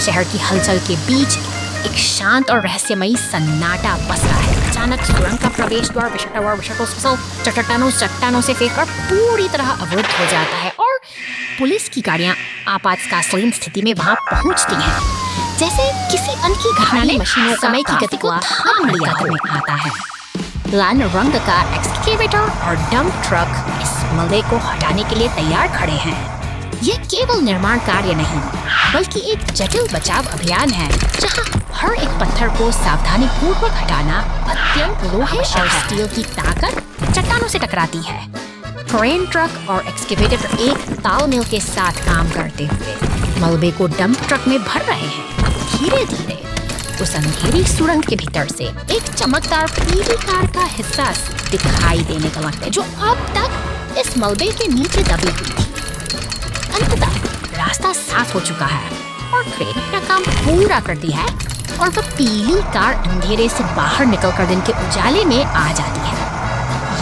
शहर की हलचल के बीच एक शांत और रहस्यमयी सन्नाटा पसरा है। अचानक सुरंग का प्रवेश द्वार चट्टानों से फेंककर पूरी तरह अवरुद्ध हो जाता है और पुलिस की गाड़ियां आपातकालीन स्थिति में वहां पहुंचती हैं। जैसे किसी अनोखी घटना ने मशीनों समय की गति को थाम लिया हो। आता है लाल रंग का एक्सकेवेटर और डंप ट्रक इस मलबे को हटाने के लिए तैयार खड़े हैं। ये केवल निर्माण कार्य नहीं बल्कि एक जटिल बचाव अभियान है, जहां हर एक पत्थर को सावधानी पूर्वक हटाना अत्यंत लोहे और स्टील की ताकत चट्टानों से टकराती है। क्रेन ट्रक और एक्सकेवेटर एक तालमेल के साथ काम करते हुए मलबे को डंप ट्रक में भर रहे हैं। धीरे धीरे उस अंधेरी सुरंग के भीतर से एक चमकदार पीली कार का हिस्सा दिखाई देने का लगता है, जो अब तक इस मलबे के नीचे दबी हुई थी। अंततः रास्ता साफ हो चुका है और क्रेन अपना काम पूरा कर दिया है और वह पीली कार अंधेरे से बाहर निकलकर दिन के उजाले में आ जाती है।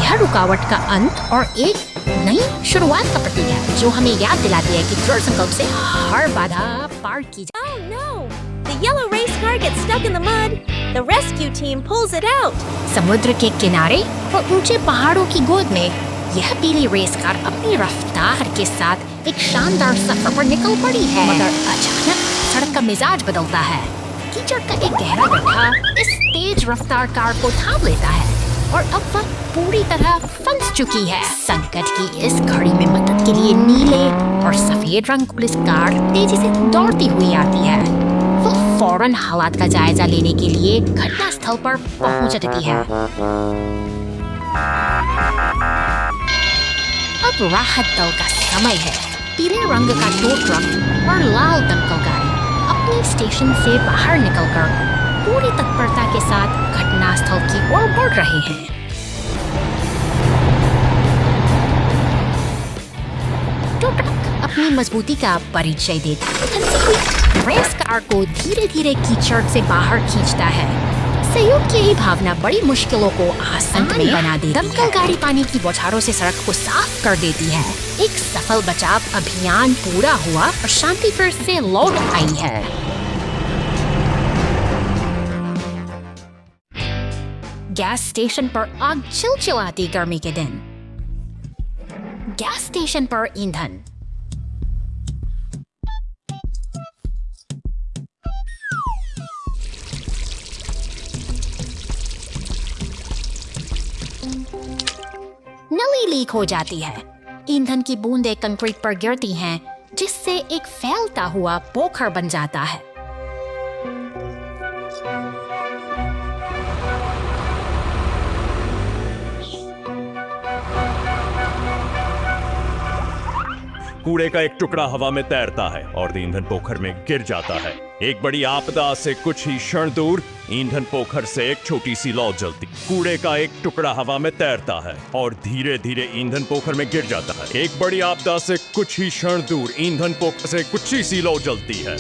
यह रुकावट का अंत और एक नई शुरुआत का प्रतीक है, जो हमें याद दिलाती है कि दृढ़ संकल्प से हर बाधा पार की जाए। Oh no! The yellow race car gets stuck in the mud. The rescue team pulls it out. समुद्र के किनारे और ऊंचे पहाड़ों की गोद में यह पीली रेस कार अपनी रफ्तार के साथ एक शानदार सफर पर निकल पड़ी है। मगर अचानक सड़क का मिजाज बदलता है। कीचड़ का एक गहरा गड्ढा इस तेज रफ्तार कार को थाम लेता है और अब वह पूरी तरह फंस चुकी है। संकट की इस घड़ी में मदद के लिए नीले और सफेद रंग पुलिस कार तेजी से दौड़ती हुई आती है। वह फौरन हालात का जायजा लेने के लिए घटना स्थल पर पहुंच जाती है। अब राहत दल का समय है। पीले रंग का 2 ट्रक और लाल दमकल गाड़ी अपने स्टेशन से बाहर निकलकर पूरी तत्परता के साथ घटनास्थल की ओर बढ़ रहे हैं। तो ट्रक अपनी मजबूती का परिचय देता है। रेस कार को धीरे धीरे कीचड़ से बाहर खींचता है। सहयोग की यही भावना बड़ी मुश्किलों को आसान बना देती है। दमकल गाड़ी पानी की बौछारों से सड़क को साफ कर देती है। एक सफल बचाव अभियान पूरा हुआ और शांति फिर से लौट आई है। गैस स्टेशन पर आग चिलचिलाती गर्मी के दिन। गैस स्टेशन पर ईंधन। नली लीक हो जाती है। ईंधन की बूंदें कंक्रीट पर गिरती हैं, जिससे एक फैलता हुआ पोखर बन जाता है। कूड़े का एक टुकड़ा हवा में तैरता है और ईंधन पोखर में गिर जाता है। एक बड़ी आपदा से कुछ ही क्षण दूर ईंधन पोखर से एक छोटी सी लौ जलती। कूड़े का एक टुकड़ा हवा में तैरता है और धीरे धीरे ईंधन पोखर में गिर जाता है। एक बड़ी आपदा से कुछ ही क्षण दूर ईंधन पोखर से कुछ ही सी लौ जलती है।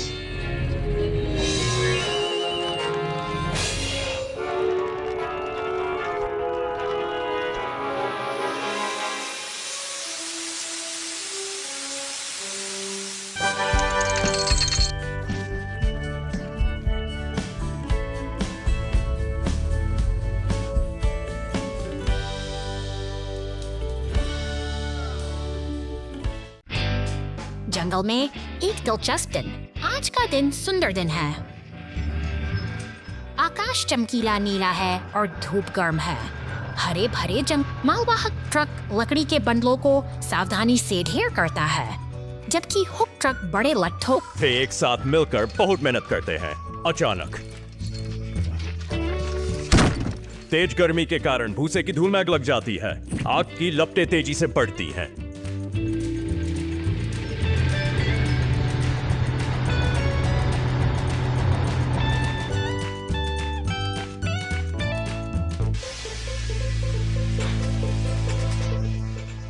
जंगल में एक दिलचस्प दिन। आज का दिन सुंदर दिन है। आकाश चमकीला नीला है और धूप गर्म है। हरे भरे मालवाहक ट्रक लकड़ी के बंडलों को सावधानी से ढेर करता है, जबकि हुक ट्रक बड़े लट्ठों एक साथ मिलकर बहुत मेहनत करते हैं। अचानक तेज गर्मी के कारण भूसे की धूल में आग लग जाती है। आग की लपटें तेजी से बढ़ती हैं।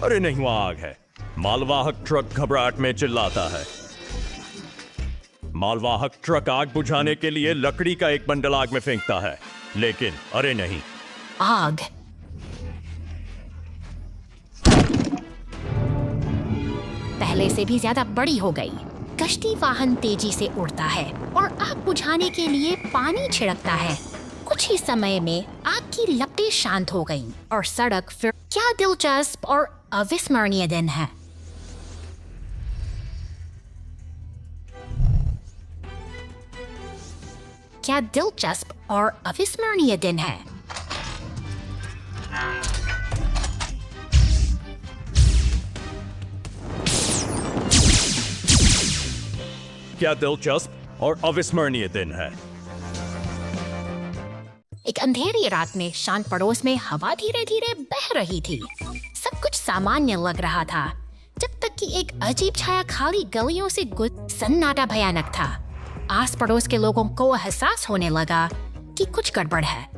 अरे नहीं, वहां आग है। मालवाहक ट्रक घबराहट में चिल्लाता है। मालवाहक ट्रक आग बुझाने के लिए लकड़ी का एक बंडल आग में फेंकता है, लेकिन अरे नहीं, आग पहले से भी ज्यादा बड़ी हो गई। गश्ती वाहन तेजी से उड़ता है और आग बुझाने के लिए पानी छिड़कता है। कुछ ही समय में आग की लपटें शांत हो गईं और सड़क फिर क्या दिलचस्प और अविस्मरणीय दिन है। क्या दिलचस्प और अविस्मरणीय दिन है। क्या दिलचस्प और अविस्मरणीय दिन है। एक अंधेरी रात में शांत पड़ोस में हवा धीरे धीरे बह रही थी। सब कुछ सामान्य लग रहा था जब तक कि एक अजीब छाया खाली गलियों से सन्नाटा भयानक था। आस पड़ोस के लोगों को एहसास होने लगा कि कुछ गड़बड़ है।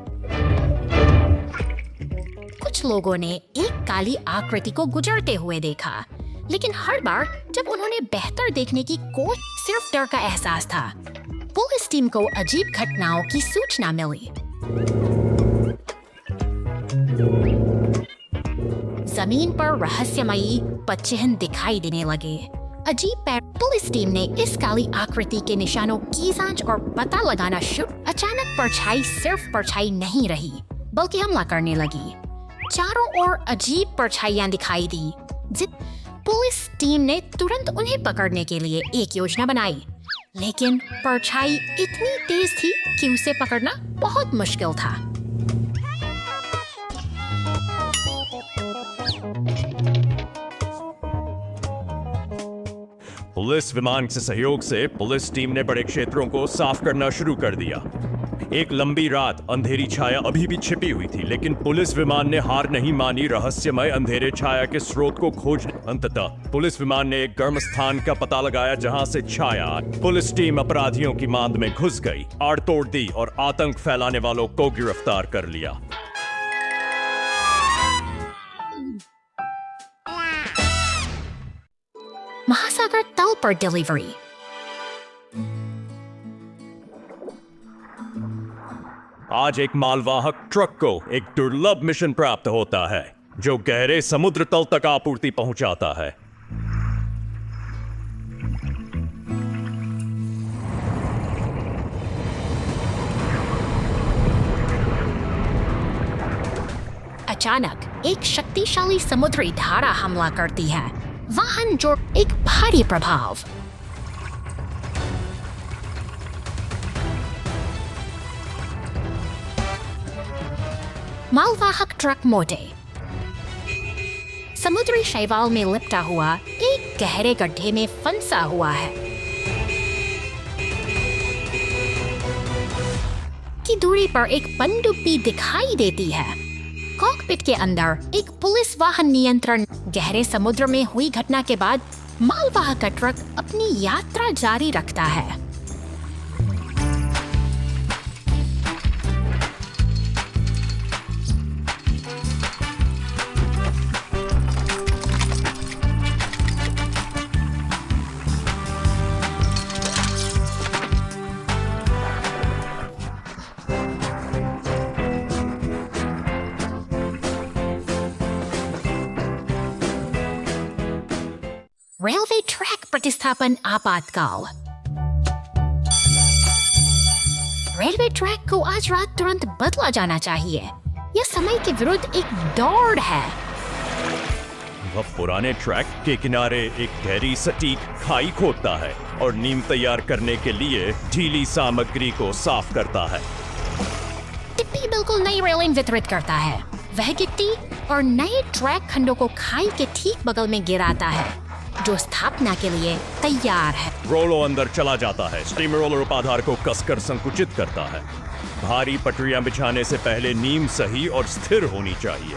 कुछ लोगों ने एक काली आकृति को गुजरते हुए देखा, लेकिन हर बार जब उन्होंने बेहतर देखने की कोशिश, सिर्फ डर का एहसास था। पुलिस टीम को अजीब घटनाओं की सूचना मिली। जमीन पर रहस्यमयी पदचिह्न दिखाई देने लगे। अजीब पैर। पुलिस टीम ने इस काली आकृति के निशानों की जांच और पता लगाना शुरू। अचानक परछाई सिर्फ परछाई नहीं रही, बल्कि हमला करने लगी। चारों ओर अजीब परछाइयां दिखाई दी। पुलिस टीम ने तुरंत उन्हें पकड़ने के लिए एक योजना बनाई, लेकिन परछाई इतनी तेज थी कि उसे पकड़ना बहुत मुश्किल था। पुलिस विमान के सहयोग से पुलिस टीम ने बड़े क्षेत्रों को साफ करना शुरू कर दिया। एक लंबी रात, अंधेरी छाया अभी भी छिपी हुई थी, लेकिन पुलिस विमान ने हार नहीं मानी रहस्यमय अंधेरे छाया के स्रोत को खोजने। अंततः पुलिस विमान ने एक गर्म स्थान का पता लगाया जहां से छाया। पुलिस टीम अपराधियों की मांद में घुस गई, आड़ तोड़ दी और आतंक फैलाने वालों को गिरफ्तार कर लिया। महासागर तल पर डिलीवरी। आज एक मालवाहक ट्रक को एक दुर्लभ मिशन प्राप्त होता है जो गहरे समुद्र तल तक आपूर्ति पहुंचाता है। अचानक एक शक्तिशाली समुद्री धारा हमला करती है। वाहन जो एक भारी प्रभाव। मालवाहक ट्रक मोटे समुद्री शैवाल में लिपटा हुआ एक गहरे गड्ढे में फंसा हुआ है। की दूरी पर एक पनडुब्बी दिखाई देती है। कॉकपिट के अंदर एक पुलिस वाहन नियंत्रण। गहरे समुद्र में हुई घटना के बाद मालवाहक ट्रक अपनी यात्रा जारी रखता है। रेलवे ट्रैक प्रतिस्थापन आपातकाल। रेलवे ट्रैक को आज रात तुरंत बदला जाना चाहिए। यह समय के विरुद्ध एक दौड़ है। वह पुराने ट्रैक के किनारे एक गहरी सटीक खाई खोदता है और नींव तैयार करने के लिए ढीली सामग्री को साफ करता है। टिप्पी बिल्कुल नई रेलिंग वितरित करता है। वह गिट्टी और नए ट्रैक खंडों को खाई के ठीक बगल में गिराता है, जो स्थापना के लिए तैयार है। रोलो अंदर चला जाता है। स्टीम रोलर उपाधार को कसकर संकुचित करता है। भारी पटरियां बिछाने से पहले नींव सही और स्थिर होनी चाहिए।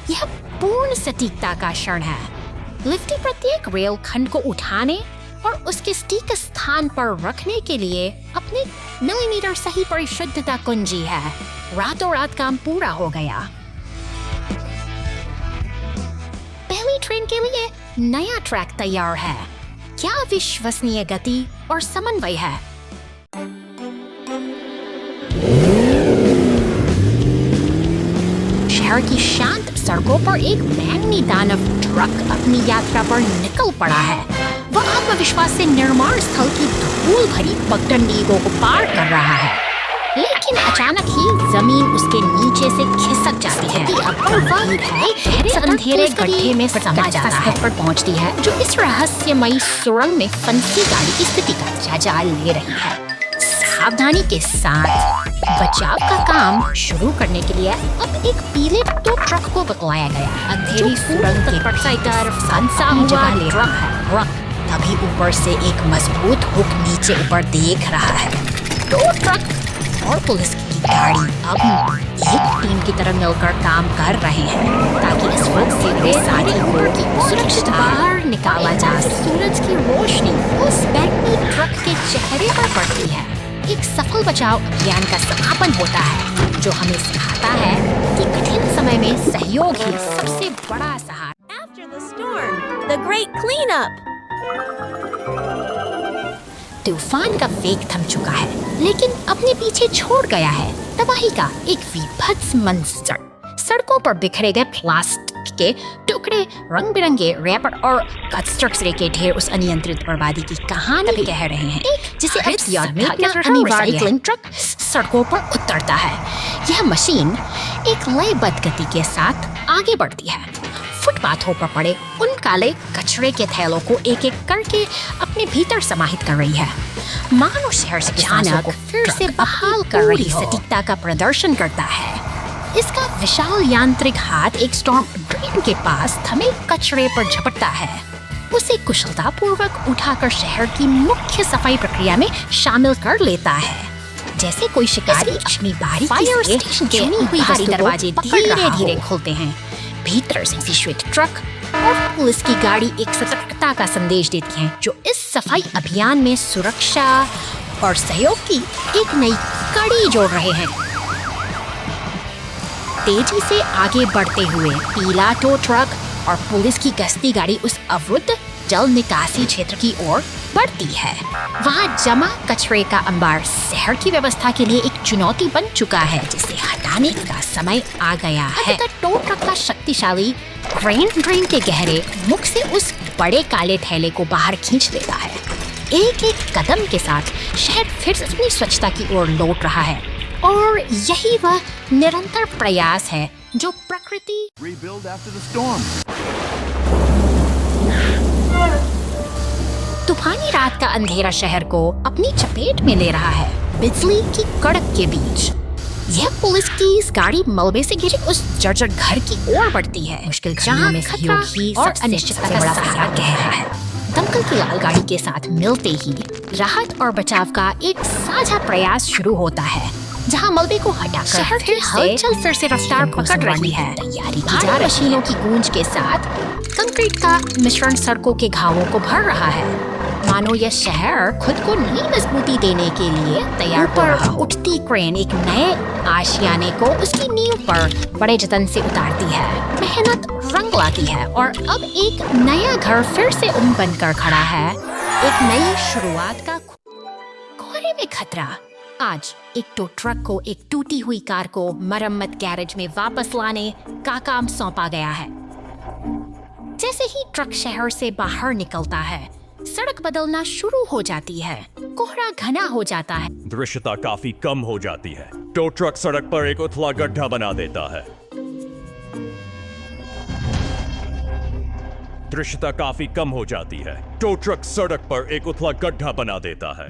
यह पूर्ण सटीकता का क्षण है। लिफ्टी प्रत्येक रेल खंड को उठाने और उसके सटीक स्थान पर रखने के लिए अपने मिलीमीटर सही परिशुद्धता कुंजी है। रातों रात काम पूरा हो गया। पहली ट्रेन के लिए नया ट्रैक तैयार है। क्या विश्वसनीय गति और समन्वय है। शहर की शांत सड़कों पर एक बैंगनी दानव ट्रक अपनी यात्रा पर निकल पड़ा है। वह आत्मविश्वास से निर्माण स्थल की धूल भरी पगडंडियों को पार कर रहा है, लेकिन अचानक ही जमीन उसके नीचे से खिसक जाती है और वह गहरे अंधेरे गड्ढे में समा जाता है पर पहुंचती है, जो इस रहस्यमयी सुरंग में फंसी गाड़ी की स्थिति का जायजा ले रही है। सावधानी के साथ बचाव का काम शुरू करने के लिए अब एक पीले टो ट्रक को बतलाया गया, अंधेरी सुरंग के भीतर फंसा हुआ ट्रक तभी ऊपर से एक मजबूत हुक नीचे ऊपर देख रहा है। टो ट्रक और पुलिस की गाड़ी अब एक टीम की तरह मिलकर काम कर रहे हैं ताकि इस वक्त से वे सारी की सुरक्षित बाहर निकाला जा सके। सूरज की रोशनी उस बैंगनी ट्रक के चेहरे पर पड़ती है। एक सफल बचाव अभियान का समापन होता है, जो हमें सिखाता है कि कठिन समय में सहयोग ही सबसे बड़ा सहारा। After the storm, the great cleanup. तूफान का वेग थम चुका है, लेकिन अपने पीछे छोड़ गया है तबाही का एक विभत्स मंजर। सड़कों पर बिखरे गए प्लास्टिक के टुकड़े, रंग बिरंगे रैपर और कचरे के ढेर उस अनियंत्रित बर्बादी की कहानी कह रहे हैं, जिसे रिसाइकलिंग ट्रक सड़कों पर उतरता है। यह मशीन एक लयबद्ध गति के साथ आगे बढ़ती है, फुटपाथों पर पड़े उन काले कचरे के थैलों को एक एक करके अपने भीतर समाहित कर रही है, मानो शहर से सांसों को फिर से बहाल कर रही सटीकता का प्रदर्शन करता है। इसका विशाल यांत्रिक हाथ एक स्टॉर्म ड्रेन के पास थमे कचरे पर झपटता है, उसे कुशलतापूर्वक उठाकर शहर की मुख्य सफाई प्रक्रिया में शामिल कर लेता है, जैसे कोई शिकारी अपनी बारी फायर स्टेशन के भारी दरवाजे धीरे धीरे खोलते हैं। भीतर से विश्वित ट्रक और पुलिस की गाड़ी एक सतर्कता का संदेश देती हैं, जो इस सफाई अभियान में सुरक्षा और सहयोग की एक नई कड़ी जोड़ रहे हैं। तेजी से आगे बढ़ते हुए पीला टो ट्रक और पुलिस की गश्ती गाड़ी उस अवरुद्ध जल निकासी क्षेत्र की ओर बढ़ती है। वहाँ जमा कचरे का अंबार शहर की व्यवस्था के लिए एक चुनौती बन चुका है, जिसे हटाने का समय आ गया है। टो ट्रक का शक्तिशाली क्रेन ड्रेन के गहरे मुख से उस बड़े काले थैले को बाहर खींच लेता है। एक एक कदम के साथ शहर फिर से अपनी स्वच्छता की ओर लौट रहा है, और यही वह निरंतर प्रयास है जो प्रकृति तूफानी रात का अंधेरा शहर को अपनी चपेट में ले रहा है। बिजली की कड़क के बीच यह पुलिस की इस गाड़ी मलबे से घिरे उस जर्जर घर की ओर बढ़ती है, मुश्किल घटना में सहयोग ही और अनिश्चितता का सहारा कह रहा है। दमकल की लाल गाड़ी के साथ मिलते ही राहत और बचाव का एक साझा प्रयास शुरू होता है, जहां मलबे को हटाकर शहर की हलचल फिर से रफ्तार पकड़ रही है। तैयारी की जा रही मशीनों की गूंज के साथ कंक्रीट का मिश्रण सड़कों के घावों को भर रहा है, मानो यह शहर खुद को नई मजबूती देने के लिए तैयार हो रहा हो। उठती क्रेन एक नए आशियाने को उसकी नींव पर बड़े जतन से उतारती है। मेहनत रंग लाती है और अब एक नया घर फिर से बनकर खड़ा है, एक नई शुरुआत का। कोहरे में खतरा। आज एक टो ट्रक को एक टूटी हुई कार को मरम्मत गैरेज में वापस लाने का काम सौंपा गया है। जैसे ही ट्रक शहर से बाहर निकलता है, सड़क बदलना शुरू हो जाती है, कोहरा घना हो जाता है, दृश्यता काफी कम हो जाती है। टो ट्रक सड़क पर एक उथला गड्ढा बना देता है। दृश्यता काफी कम हो जाती है। टो ट्रक सड़क पर एक उथला गड्ढा बना देता है।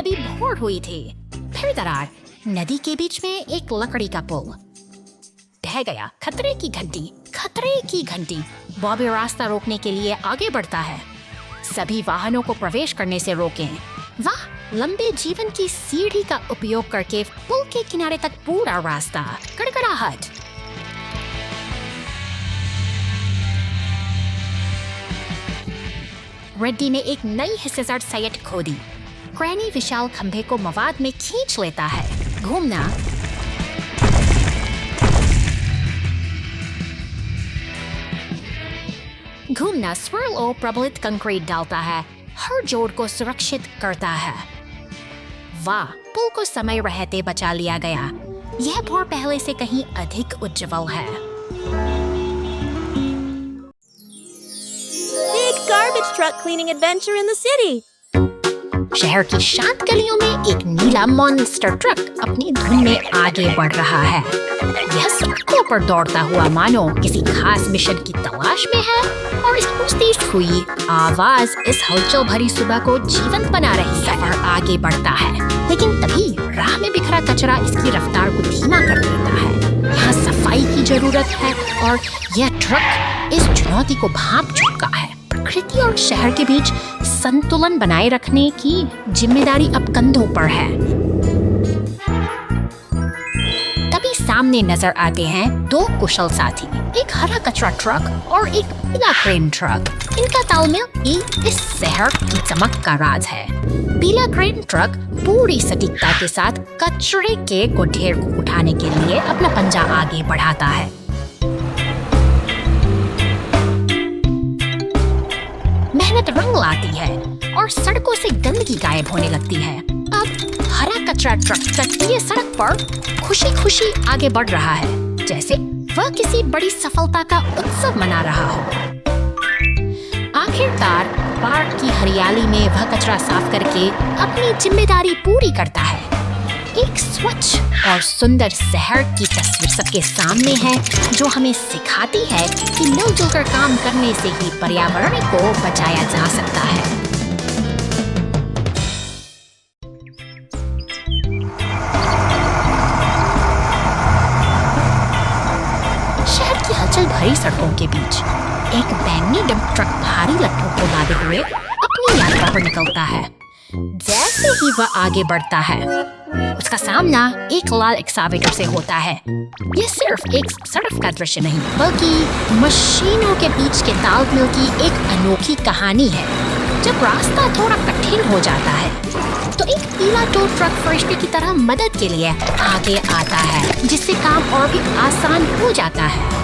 अभी भोर हुई थी। फिर दरार, नदी के बीच में एक लकड़ी का पुल। ढह गया। खतरे की घंटी, खतरे की घंटी। बॉबी रास्ता रोकने के लिए आगे बढ़ता है। सभी वाहनों को प्रवेश करने से रोकें। वाह, लंबे जीवन की सीढ़ी का उपयोग करके पुल के किनारे तक पूरा रास्ता। कड़कड़ाहट। रेड्डी ने एक नई हिस्सेदार साइट खोदी। क्रैनी विशाल खंभे को मवाद में खींच लेता है। घूमना। घूमना स्वर्ल और प्रबलित कंक्रीट डालता है, हर जोड़ को सुरक्षित करता है। वाह, पुल को समय रहते बचा लिया गया। यह भोर पहले से कहीं अधिक उज्जवल है। Big garbage truck cleaning adventure in the city. शहर की शांत गलियों में एक नीला मॉन्स्टर ट्रक अपनी धुन में आगे बढ़ रहा है। यह सड़कों पर दौड़ता हुआ मानो किसी खास मिशन की तलाश में है, और इसकी तेज हुई आवाज इस हलचल भरी सुबह को जीवंत बना रही। सफर आगे बढ़ता है, लेकिन तभी राह में बिखरा कचरा इसकी रफ्तार को धीमा कर देता है। यहाँ सफाई की जरूरत है, और यह ट्रक इस चुनौती को भांप चुका है। प्रकृति और शहर के बीच संतुलन बनाए रखने की जिम्मेदारी अब कंधों पर है। तभी सामने नजर आते हैं दो कुशल साथी, एक हरा कचरा ट्रक और एक पीला क्रेन ट्रक। इनका तालमेल ही इस शहर की चमक का राज है। पीला क्रेन ट्रक पूरी सटीकता के साथ कचरे के ढेर को उठाने के लिए अपना पंजा आगे बढ़ाता है। मेहनत रंग लाती है और सड़कों से गंदगी गायब होने लगती है। अब हरा कचरा ट्रक तटीय सड़क पर खुशी खुशी आगे बढ़ रहा है, जैसे वह किसी बड़ी सफलता का उत्सव मना रहा हो। आखिरकार पार्क की हरियाली में वह कचरा साफ करके अपनी जिम्मेदारी पूरी करता है। एक स्वच्छ और सुंदर शहर की तस्वीर सबके सामने है, जो हमें सिखाती है कि मिलजुल कर काम करने से ही पर्यावरण को बचाया जा सकता है। शहर की हलचल भरी सड़कों के बीच एक बैंगनी डंप ट्रक भारी लट्ठों को लादे हुए अपनी यात्रा पर निकलता है। जैसे ही वह आगे बढ़ता है, उसका सामना एक लाल एक्सकावेटर से होता है। यह सिर्फ एक सड़क का दृश्य नहीं, बल्कि मशीनों के बीच के तालमेल की एक अनोखी कहानी है। जब रास्ता थोड़ा कठिन हो जाता है, तो एक पीला टो ट्रक फरिश्ते की तरह मदद के लिए आगे आता है, जिससे काम और भी आसान हो जाता है।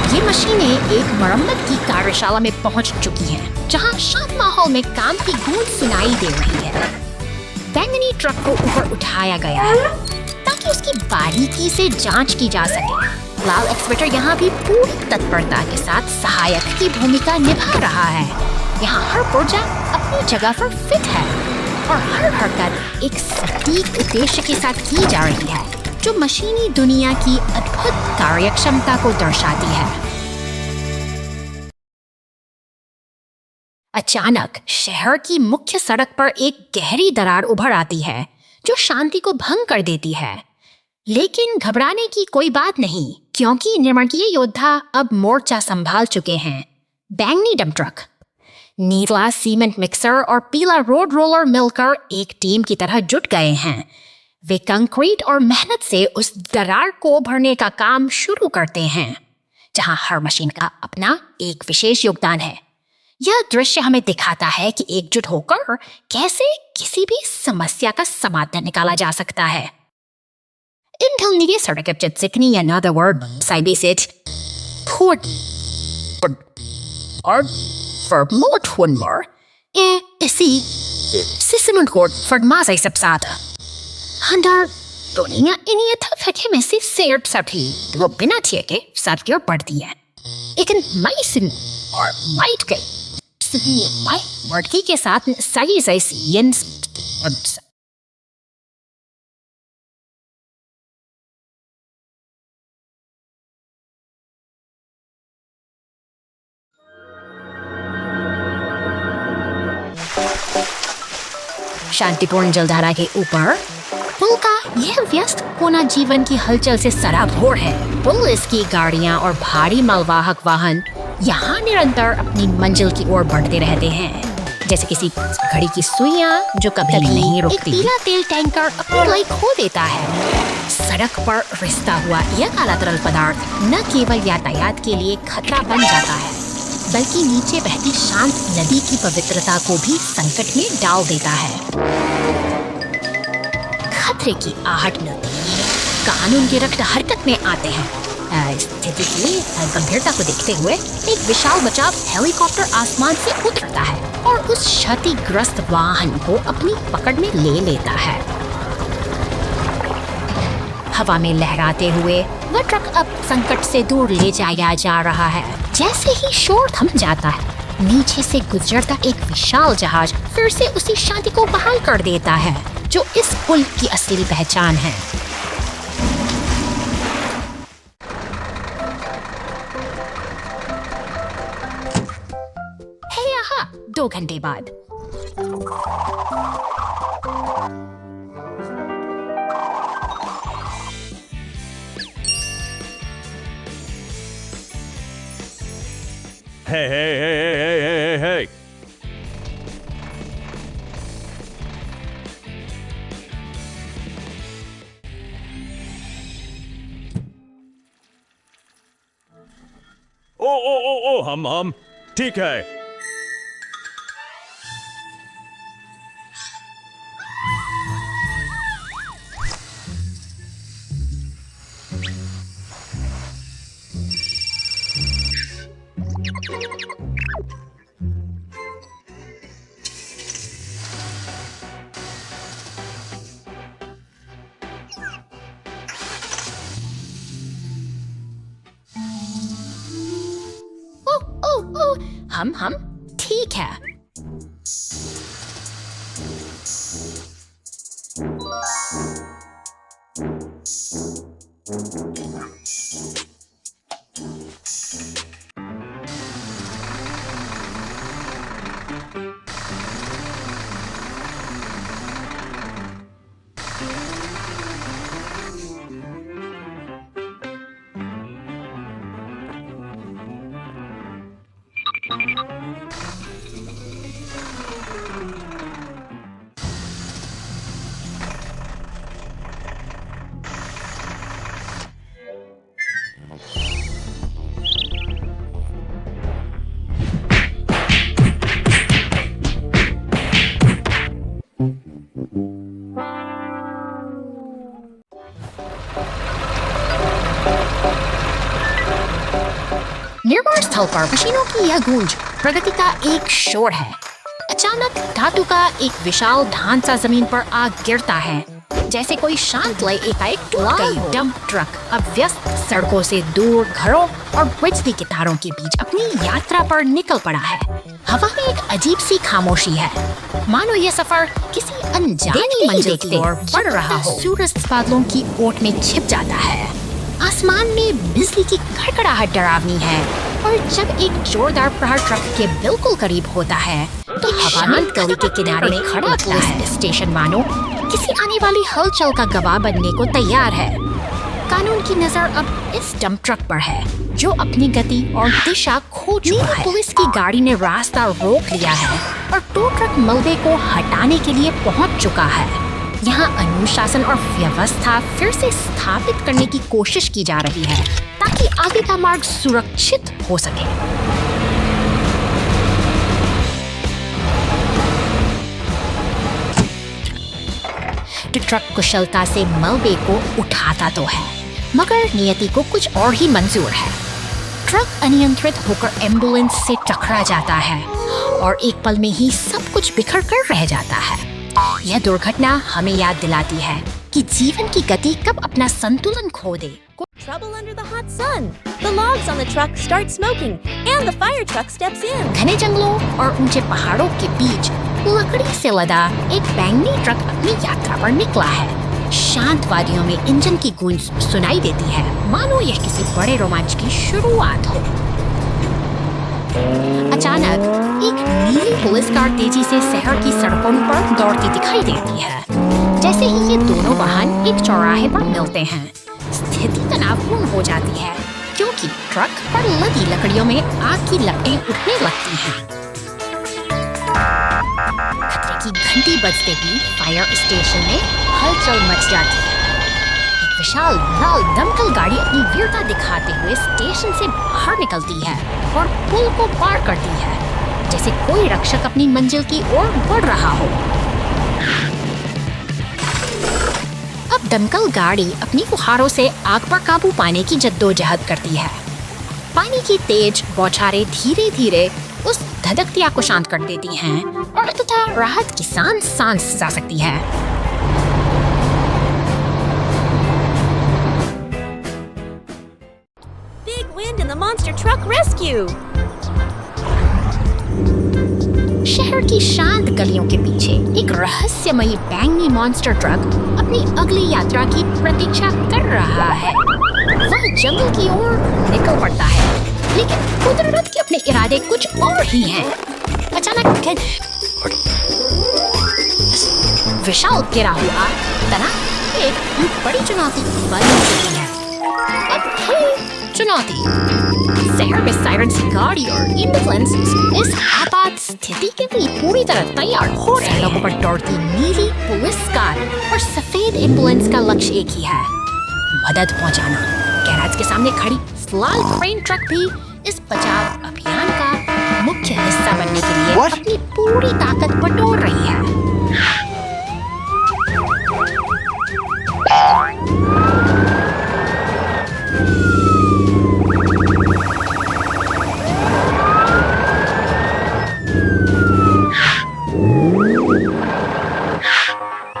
ये मशीनें एक मरम्मत की कार्यशाला में पहुंच चुकी हैं, जहां शांत माहौल में काम की गूंज सुनाई दे रही है। बैंगनी ट्रक को ऊपर उठाया गया है ताकि उसकी बारीकी से जांच की जा सके। लाल एक्सकवेटर यहाँ भी पूरी तत्परता के साथ सहायक की भूमिका निभा रहा है। यहाँ हर पुर्जा अपनी जगह पर फिट है, और हर हरकत एक सटीक उद्देश्य के साथ की जा रही है, जो मशीनी दुनिया की अद्भुत कार्यक्षमता को दर्शाती है। अचानक शहर की मुख्य सड़क पर एक गहरी दरार उभर आती है, जो शांति को भंग कर देती है। लेकिन घबराने की कोई बात नहीं, क्योंकि निर्माणीय योद्धा अब मोर्चा संभाल चुके हैं। बैंगनी डंप ट्रक, नीला सीमेंट मिक्सर और पीला रोड रोलर मिलकर एक टीम की तरह जुट गए हैं। वे कंक्रीट और मेहनत से उस दरार को भरने का काम शुरू करते हैं, जहां हर मशीन का अपना एक विशेष योगदान है। यह दृश्य हमें दिखाता है कि एकजुट होकर कैसे किसी भी समस्या का समाधान निकाला जा सकता है। Until ni saragap jet sikni another word side it put or for more one more si sisimon court for masay sapsata handar दुनिया इन्हीं फटे में से सेर सभी वो बिना थिए के साथ की ओर बढ़ती है। लेकिन माइसिन और माइट के वर्ड के साथ सही सही शांतिपूर्ण जलधारा के ऊपर पुल का यह व्यस्त कोना जीवन की हलचल से सराबोर है। पुलिस की गाड़ियां और भारी मालवाहक वाहन यहाँ निरंतर अपनी मंजिल की ओर बढ़ते रहते हैं, जैसे किसी घड़ी की सुइयां जो कभी नहीं रुकती। एक पीला तेल टैंकर अपनी लाइट खो देता है। सड़क पर रिसता हुआ यह काला तरल पदार्थ न केवल यातायात के लिए खतरा बन जाता है, बल्कि नीचे बहती शांत नदी की पवित्रता को भी संकट में डाल देता है। खतरे की आहट मिलती है, कानून के रक्षक हरकत में आते हैं। स्थिति की गंभीरता को देखते हुए एक विशाल बचाव हेलीकॉप्टर आसमान से उतरता है और उस क्षतिग्रस्त वाहन को अपनी पकड़ में ले लेता है। हवा में लहराते हुए वह ट्रक अब संकट से दूर ले जाया जा रहा है। जैसे ही शोर थम जाता है, नीचे से गुजरता एक विशाल जहाज फिर से उसी शांति को बहाल कर देता है जो इस पुल की असली पहचान है। है यहाँ 2 घंटे बाद। Hey. ओ, हम ठीक है। हम ठीक है। निर्माण स्थल पर मशीनों की यह गूंज प्रगति का एक शोर है। अचानक धातु का एक विशाल ढांचा जमीन पर आ गिरता है, जैसे कोई शांत लय एकाएक टूट गई। डंप ट्रक अब व्यस्त सड़कों से दूर घरों और बिजली के तारों के बीच अपनी यात्रा पर निकल पड़ा है। हवा में एक अजीब सी खामोशी है, मानो यह सफर किसी अनजानी मंजिल की ओर बढ़ रहा हो। सूरज बादलों की ओट में छिप जाता है। आसमान में बिजली की खड़खड़ाहट डरावनी है, और जब एक जोरदार प्रहार ट्रक के बिल्कुल करीब होता है तो हवा में गली के किनारे खड़ा पुलिस स्टेशन मानो किसी आने वाली हलचल का गवाह बनने को तैयार है। कानून की नजर अब इस डंप ट्रक पर है, जो अपनी गति और दिशा खो चुका है। पुलिस की गाड़ी ने रास्ता रोक लिया है और टो ट्रक मलबे को हटाने के लिए पहुंच चुका है। यहाँ अनुशासन और व्यवस्था फिर से स्थापित करने की कोशिश की जा रही है, ताकि आगे का मार्ग सुरक्षित हो सके। ट्रक कुशलता से मलबे को उठाता तो है, मगर नियति को कुछ और ही मंजूर है। ट्रक अनियंत्रित होकर एम्बुलेंस से टकरा जाता है और एक पल में ही सब कुछ बिखर कर रह जाता है। यह दुर्घटना हमें याद दिलाती है कि जीवन की गति कब अपना संतुलन खो दे। Trouble under the hot sun. The logs on the truck start smoking, and the fire truck steps in. घने जंगलों और ऊंचे पहाड़ों के बीच लकड़ी से लदा एक बैंगनी ट्रक अपनी यात्रा पर निकला है। शांत वादियों में इंजन की गूंज सुनाई देती है, मानो यह किसी बड़े रोमांच की शुरुआत हो। अचानक एक नीली पुलिस कार तेजी से शहर की सड़कों पर दौड़ती दिखाई देती है। जैसे ही ये दोनों वाहन एक चौराहे पर मिलते हैं, स्थिति तनावपूर्ण हो जाती है क्योंकि ट्रक पर लदी लकड़ियों में आग की लपटें उठने लगती हैं। खतरे की घंटी बजते ही फायर स्टेशन में हलचल मच जाती है। एक विशाल लाल दमकल गाड़ी अपनी वीरता दिखाते हुए स्टेशन से बाहर निकलती है और पुल को पार करती है, जैसे कोई रक्षक अपनी मंजिल की ओर बढ़ रहा हो। अब दमकल गाड़ी अपनी फुहारों से आग पर काबू पाने की जद्दोजहद करती है। पानी की तेज बौछारें धीरे धीरे उस धधकती आग को शांत कर देती हैं और अंततः राहत की सांस जा सकती है। Big wind and the monster truck rescue. शहर की शांत गलियों के पीछे एक रहस्यमयी बैंगनी मॉन्स्टर ट्रक अपनी अगली यात्रा की प्रतीक्षा कर रहा है। वह जंगल की ओर निकल पड़ता है, लेकिन कुदरत के अपने इरादे कुछ और ही हैं। अचानक विशाल गिरा हुआ तना एक बड़ी चुनौती बन चुकी है। अब है चुनौती शहर में सायरन की गाड़ी और एम्बुलेंस इस आपात स्थिति के लिए पूरी तरह तैयार हो रहे हैं। लोगों पर दौड़ती नीली पुलिस कार और सफेद एम्बुलेंस का लक्ष्य एक ही है, मदद पहुंचाना। गैराज के सामने खड़ी लाल क्रेन ट्रक भी इस बचाव अभियान का मुख्य हिस्सा बनने के लिए अपनी पूरी ताकत बटोर रही है।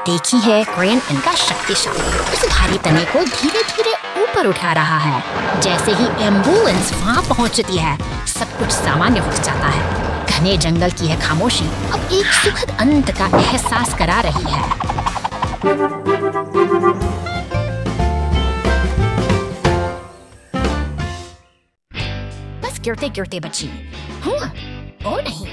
देखी है क्रेन इनका शक्तिशाली उस भारी तने को धीरे धीरे ऊपर उठा रहा है। जैसे ही एम्बुलेंस वहां पहुंचती है, सब कुछ सामान्य हो जाता है। घने जंगल की है खामोशी अब एक सुखद अंत का एहसास करा रही है। बस गिरते गिरते बची हूँ, ओ नहीं।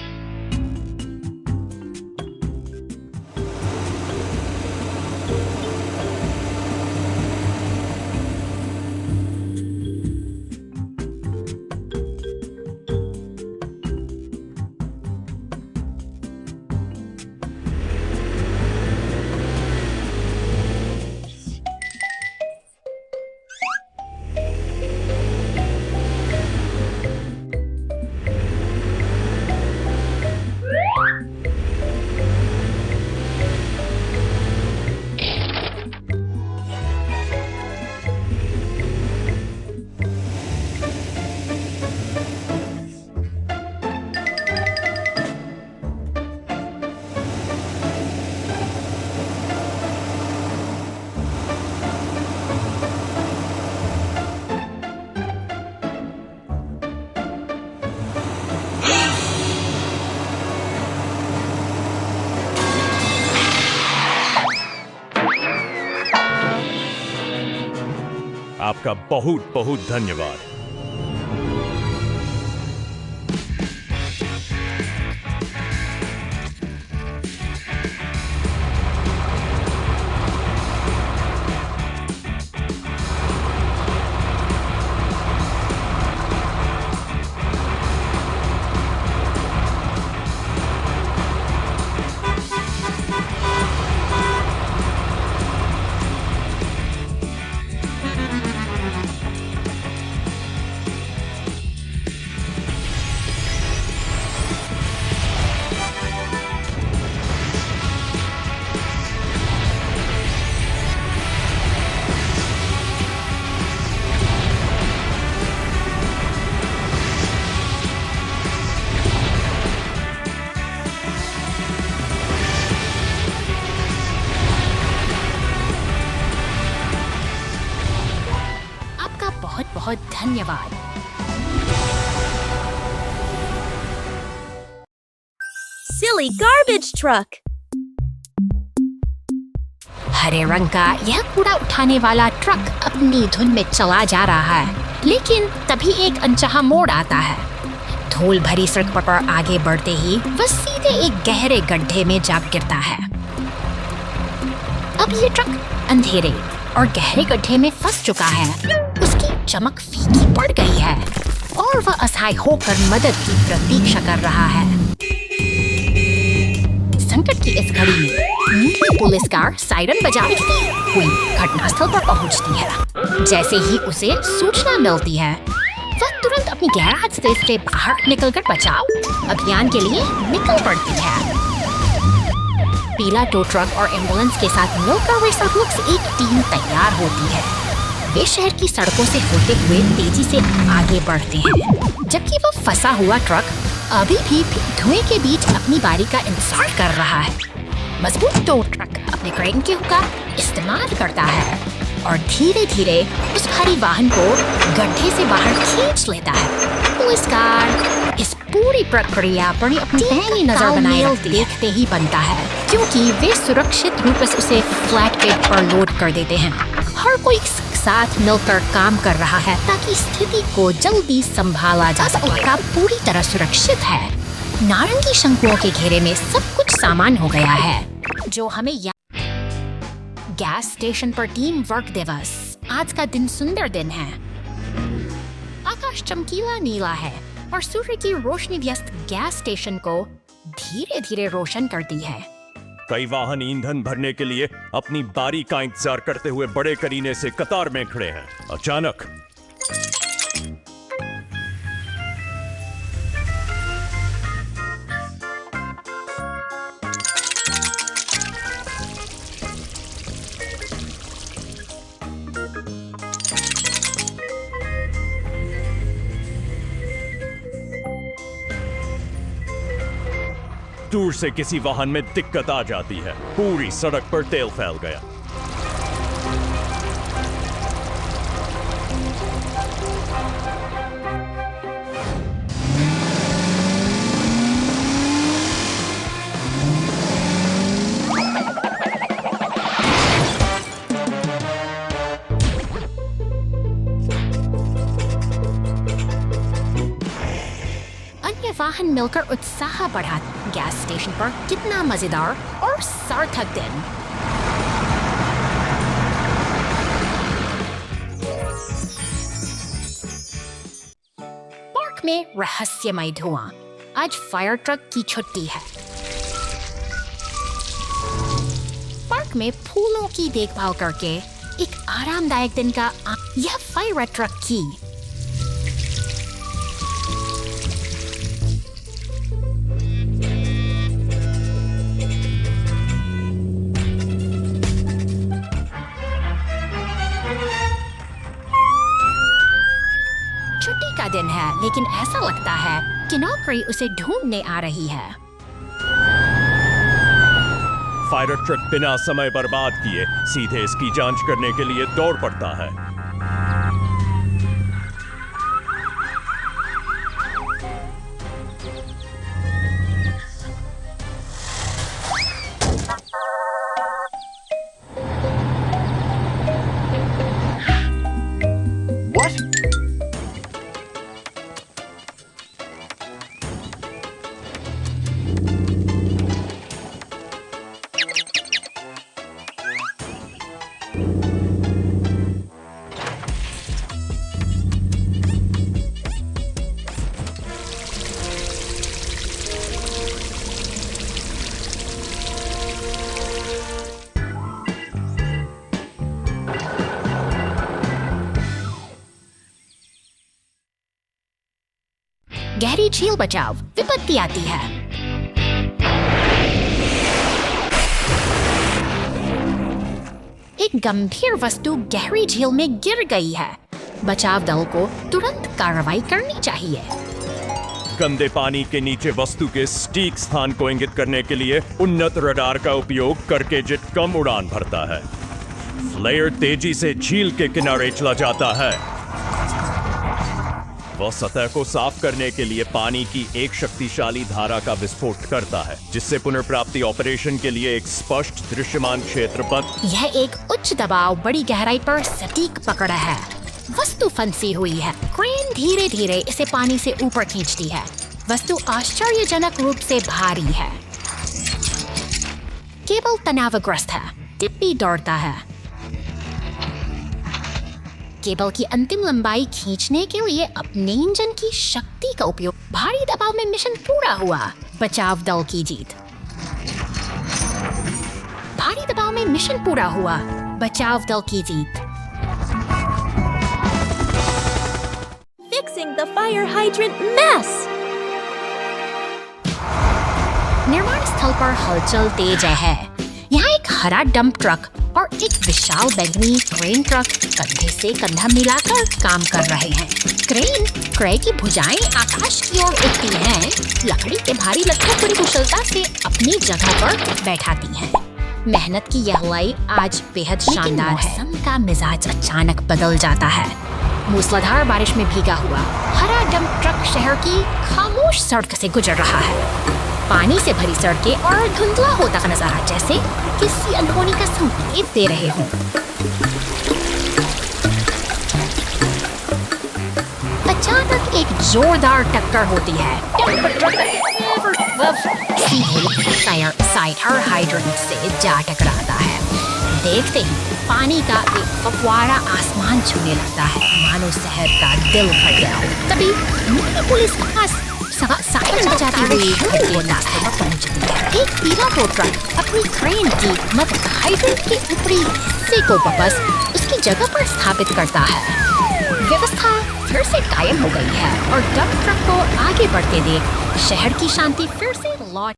आपका बहुत बहुत धन्यवाद। बहुत धन्यवाद। Silly garbage truck. हरे रंग का यह कूड़ा उठाने वाला ट्रक अपनी धुन में चला जा रहा है, लेकिन तभी एक अनचाहा मोड़ आता है। धूल भरी सड़क पर आगे बढ़ते ही वह सीधे एक गहरे गड्ढे में जा गिरता है। अब ये ट्रक अंधेरे और गहरे गड्ढे में फंस चुका है। उसकी चमक फीकी पड़ गई है और वह असहाय होकर मदद की प्रतीक्षा कर रहा है। संकट की इस घड़ी में नीली पुलिस कार सायरन बजाती हुई घटनास्थल पर पहुंचती है। जैसे ही उसे सूचना मिलती है, वह तुरंत अपनी गैराज से बाहर निकलकर बचाव अभियान के लिए निकल पड़ती है। पीला टो ट्रक और एम्बुलेंस के साथ मिलकर वे सब लोग से एक टीम तैयार होती है। वे शहर की सड़कों से होते हुए तेजी से आगे बढ़ते हैं, जबकि वो फंसा हुआ ट्रक अभी भी धुएं के बीच अपनी बारी का इंतजार कर रहा है। मजबूत टो ट्रक अपने क्रेन के हुक का इस्तेमाल करता है और धीरे धीरे उस भारी वाहन को गड्ढे से बाहर खींच लेता है। पुलिस कार इस पूरी प्रक्रिया पर अपनी पहली नजर बनाए देखते ही बनता है, क्योंकि वे सुरक्षित रूप से उसे फ्लैट बेड पर लोड कर देते हैं। हर कोई साथ मिलकर काम कर रहा है ताकि स्थिति को जल्दी संभाला जा सके। पूरी तरह सुरक्षित है। नारंगी शंकुओं के घेरे में सब कुछ सामान हो गया है, जो हमें गैस स्टेशन पर टीम वर्क दिवस। आज का दिन सुंदर दिन है। आकाश चमकीला नीला है और सूर्य की रोशनी व्यस्त गैस स्टेशन को धीरे धीरे रोशन करती है। कई वाहन ईंधन भरने के लिए अपनी बारी का इंतजार करते हुए बड़े करीने से कतार में खड़े हैं। अचानक दूर से किसी वाहन में दिक्कत आ जाती है। पूरी सड़क पर तेल फैल गया। वाहन मिलकर उत्साह बढ़ा। गैस स्टेशन पर कितना मजेदार और सार्थक दिन। पार्क में रहस्यमय धुआं। आज फायर ट्रक की छुट्टी है। पार्क में फूलों की देखभाल करके एक आरामदायक दिन का यह फायर ट्रक की दिन है, लेकिन ऐसा लगता है कि नौकरी उसे ढूंढने आ रही है। फायर ट्रक बिना समय बर्बाद किए सीधे इसकी जांच करने के लिए दौड़ पड़ता है। गहरी झील बचाव। विपत्ति आती है। एक गंभीर वस्तु गहरी झील में गिर गई है। बचाव दल को तुरंत कार्रवाई करनी चाहिए। गंदे पानी के नीचे वस्तु के सटीक स्थान को इंगित करने के लिए उन्नत रडार का उपयोग करके जेट कम उड़ान भरता है। फ्लेयर तेजी से झील के किनारे चला जाता है। वह सतह को साफ करने के लिए पानी की एक शक्तिशाली धारा का विस्फोट करता है, जिससे पुनर्प्राप्ति ऑपरेशन के लिए एक स्पष्ट दृश्यमान क्षेत्र बन। यह एक उच्च दबाव बड़ी गहराई पर सटीक पकड़ है। वस्तु फंसी हुई है। क्रेन धीरे धीरे इसे पानी से ऊपर खींचती है। वस्तु आश्चर्यजनक रूप से भारी है। केबल तनावग्रस्त है। टिप्पी दौड़ता है। केबल की अंतिम लंबाई खींचने के लिए अपने इंजन की शक्ति का उपयोग। भारी दबाव में मिशन पूरा हुआ। बचाव दल की जीत। भारी दबाव में मिशन पूरा हुआ। बचाव दल की जीत। Fixing the fire hydrant mess. निर्माण स्थल पर हलचल तेज है। यहाँ एक हरा डंप ट्रक और एक विशाल बैंगनी क्रेन ट्रक कंधे से कंधा मिलाकर काम कर रहे हैं। क्रेन की भुजाएं आकाश की ओर उठती हैं। लकड़ी के भारी लट्ठों पूरी कुशलता से अपनी जगह पर बैठाती हैं। मेहनत की यह लड़ाई आज बेहद शानदार है। मौसम का मिजाज अचानक बदल जाता है। मूसलाधार बारिश में भीगा हुआ हरा डंप ट्रक शहर की खामोश सड़क से गुजर रहा है। पानी से भरी सड़कें और धुंधला होता का नजारा जैसे किसी अनहोनी का संकेत दे रहे हों। अचानक एक जोरदार टक्कर होती है। सीधे साइड हाइड्रेंट से जा टकराता है। देखते ही पानी का एक फव्वारा आसमान छूने लगता है, मानो शहर का दिल फट गया हो। तभी पुलिस साइरन बजाती हुई रास्ते पर पहुंचती है। एक पीला टो ट्रक अपनी क्रेन की मदद हाइड्रेंट के ऊपरी हिस्से को वापस उसकी जगह पर स्थापित करता है। व्यवस्था फिर से कायम हो गई है और डंप ट्रक को आगे बढ़ते देख शहर की शांति फिर से लौट।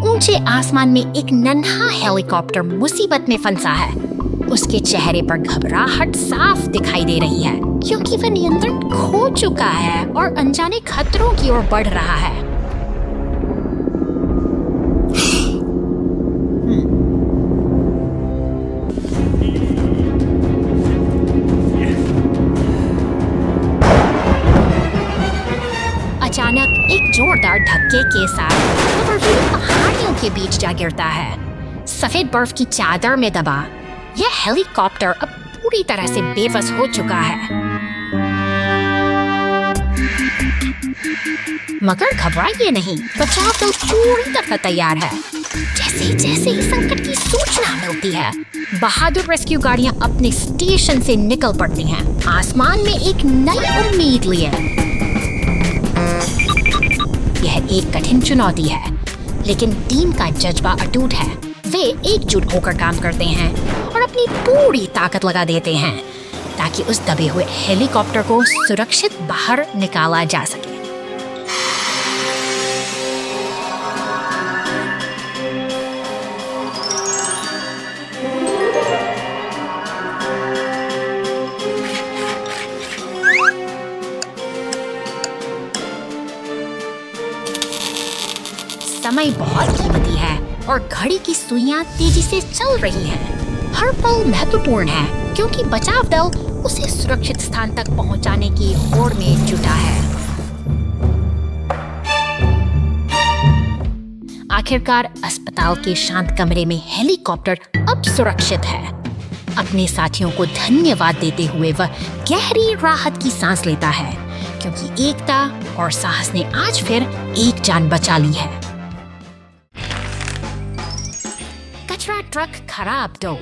ऊंचे आसमान में एक नन्हा हेलीकॉप्टर मुसीबत में फंसा है। उसके चेहरे पर घबराहट साफ दिखाई दे रही है क्योंकि वह नियंत्रण खो चुका है और अनजाने खतरों की ओर बढ़ रहा है। अचानक एक जोरदार धक्के के साथ पहाड़ियों के बीच जा गिरता है। सफेद बर्फ की चादर में दबा यह हेलीकॉप्टर अब पूरी तरह से बेबस हो चुका है। मगर घबराइए नहीं, बचाव दल पूरी तरह तैयार है। जैसे जैसे ही संकट की सूचना मिलती है, बहादुर रेस्क्यू गाड़ियां अपने स्टेशन से निकल पड़ती हैं, आसमान में एक नई उम्मीद लिए। यह एक कठिन चुनौती है, लेकिन टीम का जज्बा अटूट है। वे एकजुट होकर काम करते हैं और अपनी पूरी ताकत लगा देते हैं ताकि उस दबे हुए हेलीकॉप्टर को सुरक्षित बाहर निकाला जा सके। समय बहुत कीमती है और घड़ी की सुइयां तेजी से चल रही हैं। हर पल महत्वपूर्ण है क्योंकि बचाव दल उसे सुरक्षित स्थान तक पहुंचाने की होड़ में जुटा है। आखिरकार अस्पताल के शांत कमरे में हेलीकॉप्टर अब सुरक्षित है। अपने साथियों को धन्यवाद देते हुए वह गहरी राहत की सांस लेता है क्योंकि एकता और साहस ने आज फिर एक जान बचा ली है। कचरा ट्रक खराब दो।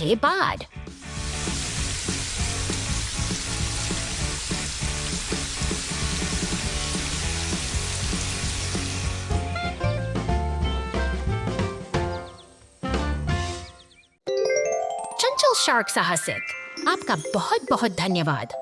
घंटे बाद। चंचल शार्क साहसिक, आपका बहुत बहुत धन्यवाद।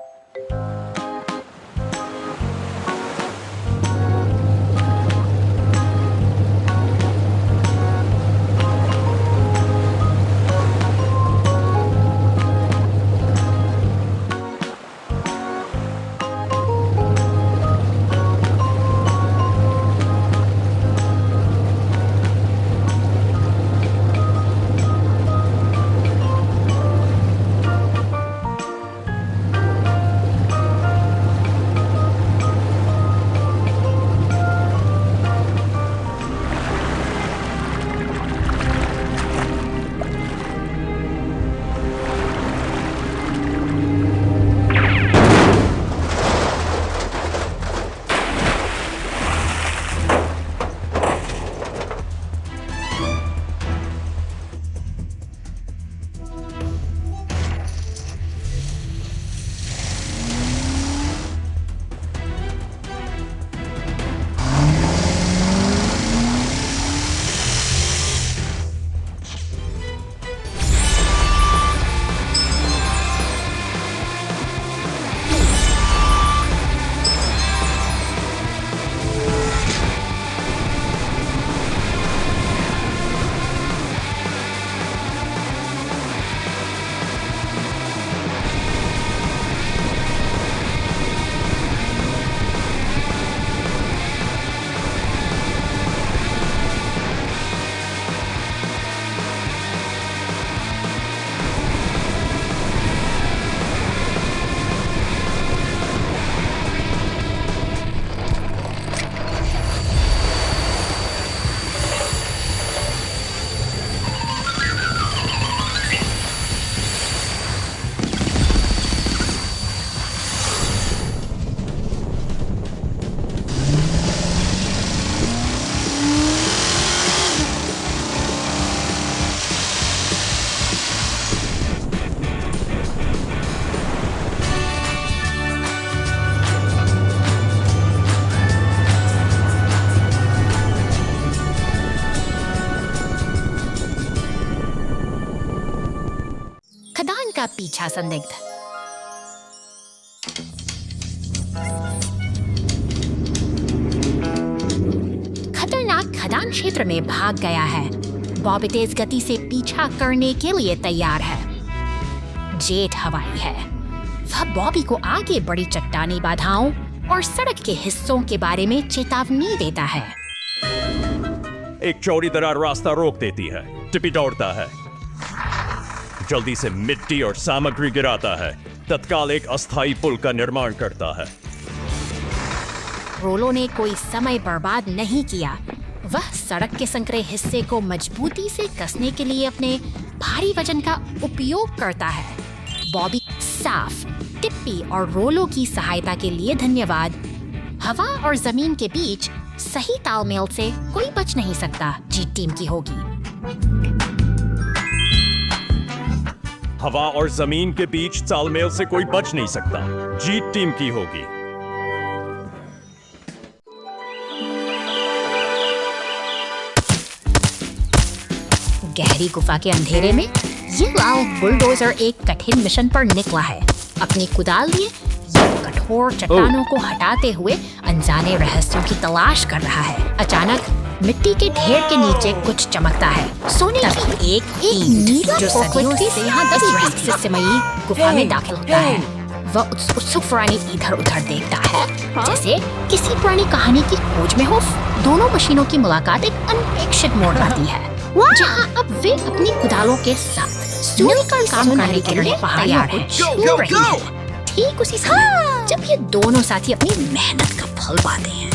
खदान का पीछा संदिग्ध। खतरनाक खदान क्षेत्र में भाग गया है। बॉबी तेज गति से पीछा करने के लिए तैयार है। जेट हवाई है। वह बॉबी को आगे बड़ी चट्टानी बाधाओं और सड़क के हिस्सों के बारे में चेतावनी देता है। एक चौड़ी दरार रास्ता रोक देती है। टिपी दौड़ता है, जल्दी से मिट्टी और सामग्री गिराता है। तत्काल एक अस्थायी पुल का निर्माण करता है। रोलो ने कोई समय बर्बाद नहीं किया। वह सड़क के संकरे हिस्से को मजबूती से कसने के लिए अपने भारी वजन का उपयोग करता है। बॉबी साफ, टिप्पी और रोलो की सहायता के लिए धन्यवाद। हवा और जमीन के बीच सही तालमेल से कोई बच नहीं सकता। जीत टीम की होगी। हवा और जमीन के बीच तालमेल से कोई बच नहीं सकता। जीत टीम की होगी। गहरी गुफा के अंधेरे में ये लाल बुलडोजर एक कठिन मिशन पर निकला है। अपनी कुदाल लिए ये कठोर चट्टानों को हटाते हुए अनजाने रहस्यों की तलाश कर रहा है। अचानक मिट्टी के ढेर के नीचे कुछ चमकता है। सोने की एक ईंट जो सदियों से यहाँ रहस्यमयी गुफा में दाखिल होता है। वह उत्सुक प्राणी इधर उधर देखता है, जैसे किसी पुरानी कहानी की खोज में हो। दोनों मशीनों की मुलाकात एक अनपेक्षित मोड़ पाती है, जहाँ अब वे अपनी कुदालों के साथ मिलकर काम करने के लिए तैयार हैं। ठीक उसी समय जब ये दोनों साथी अपनी मेहनत का फल पाते हैं,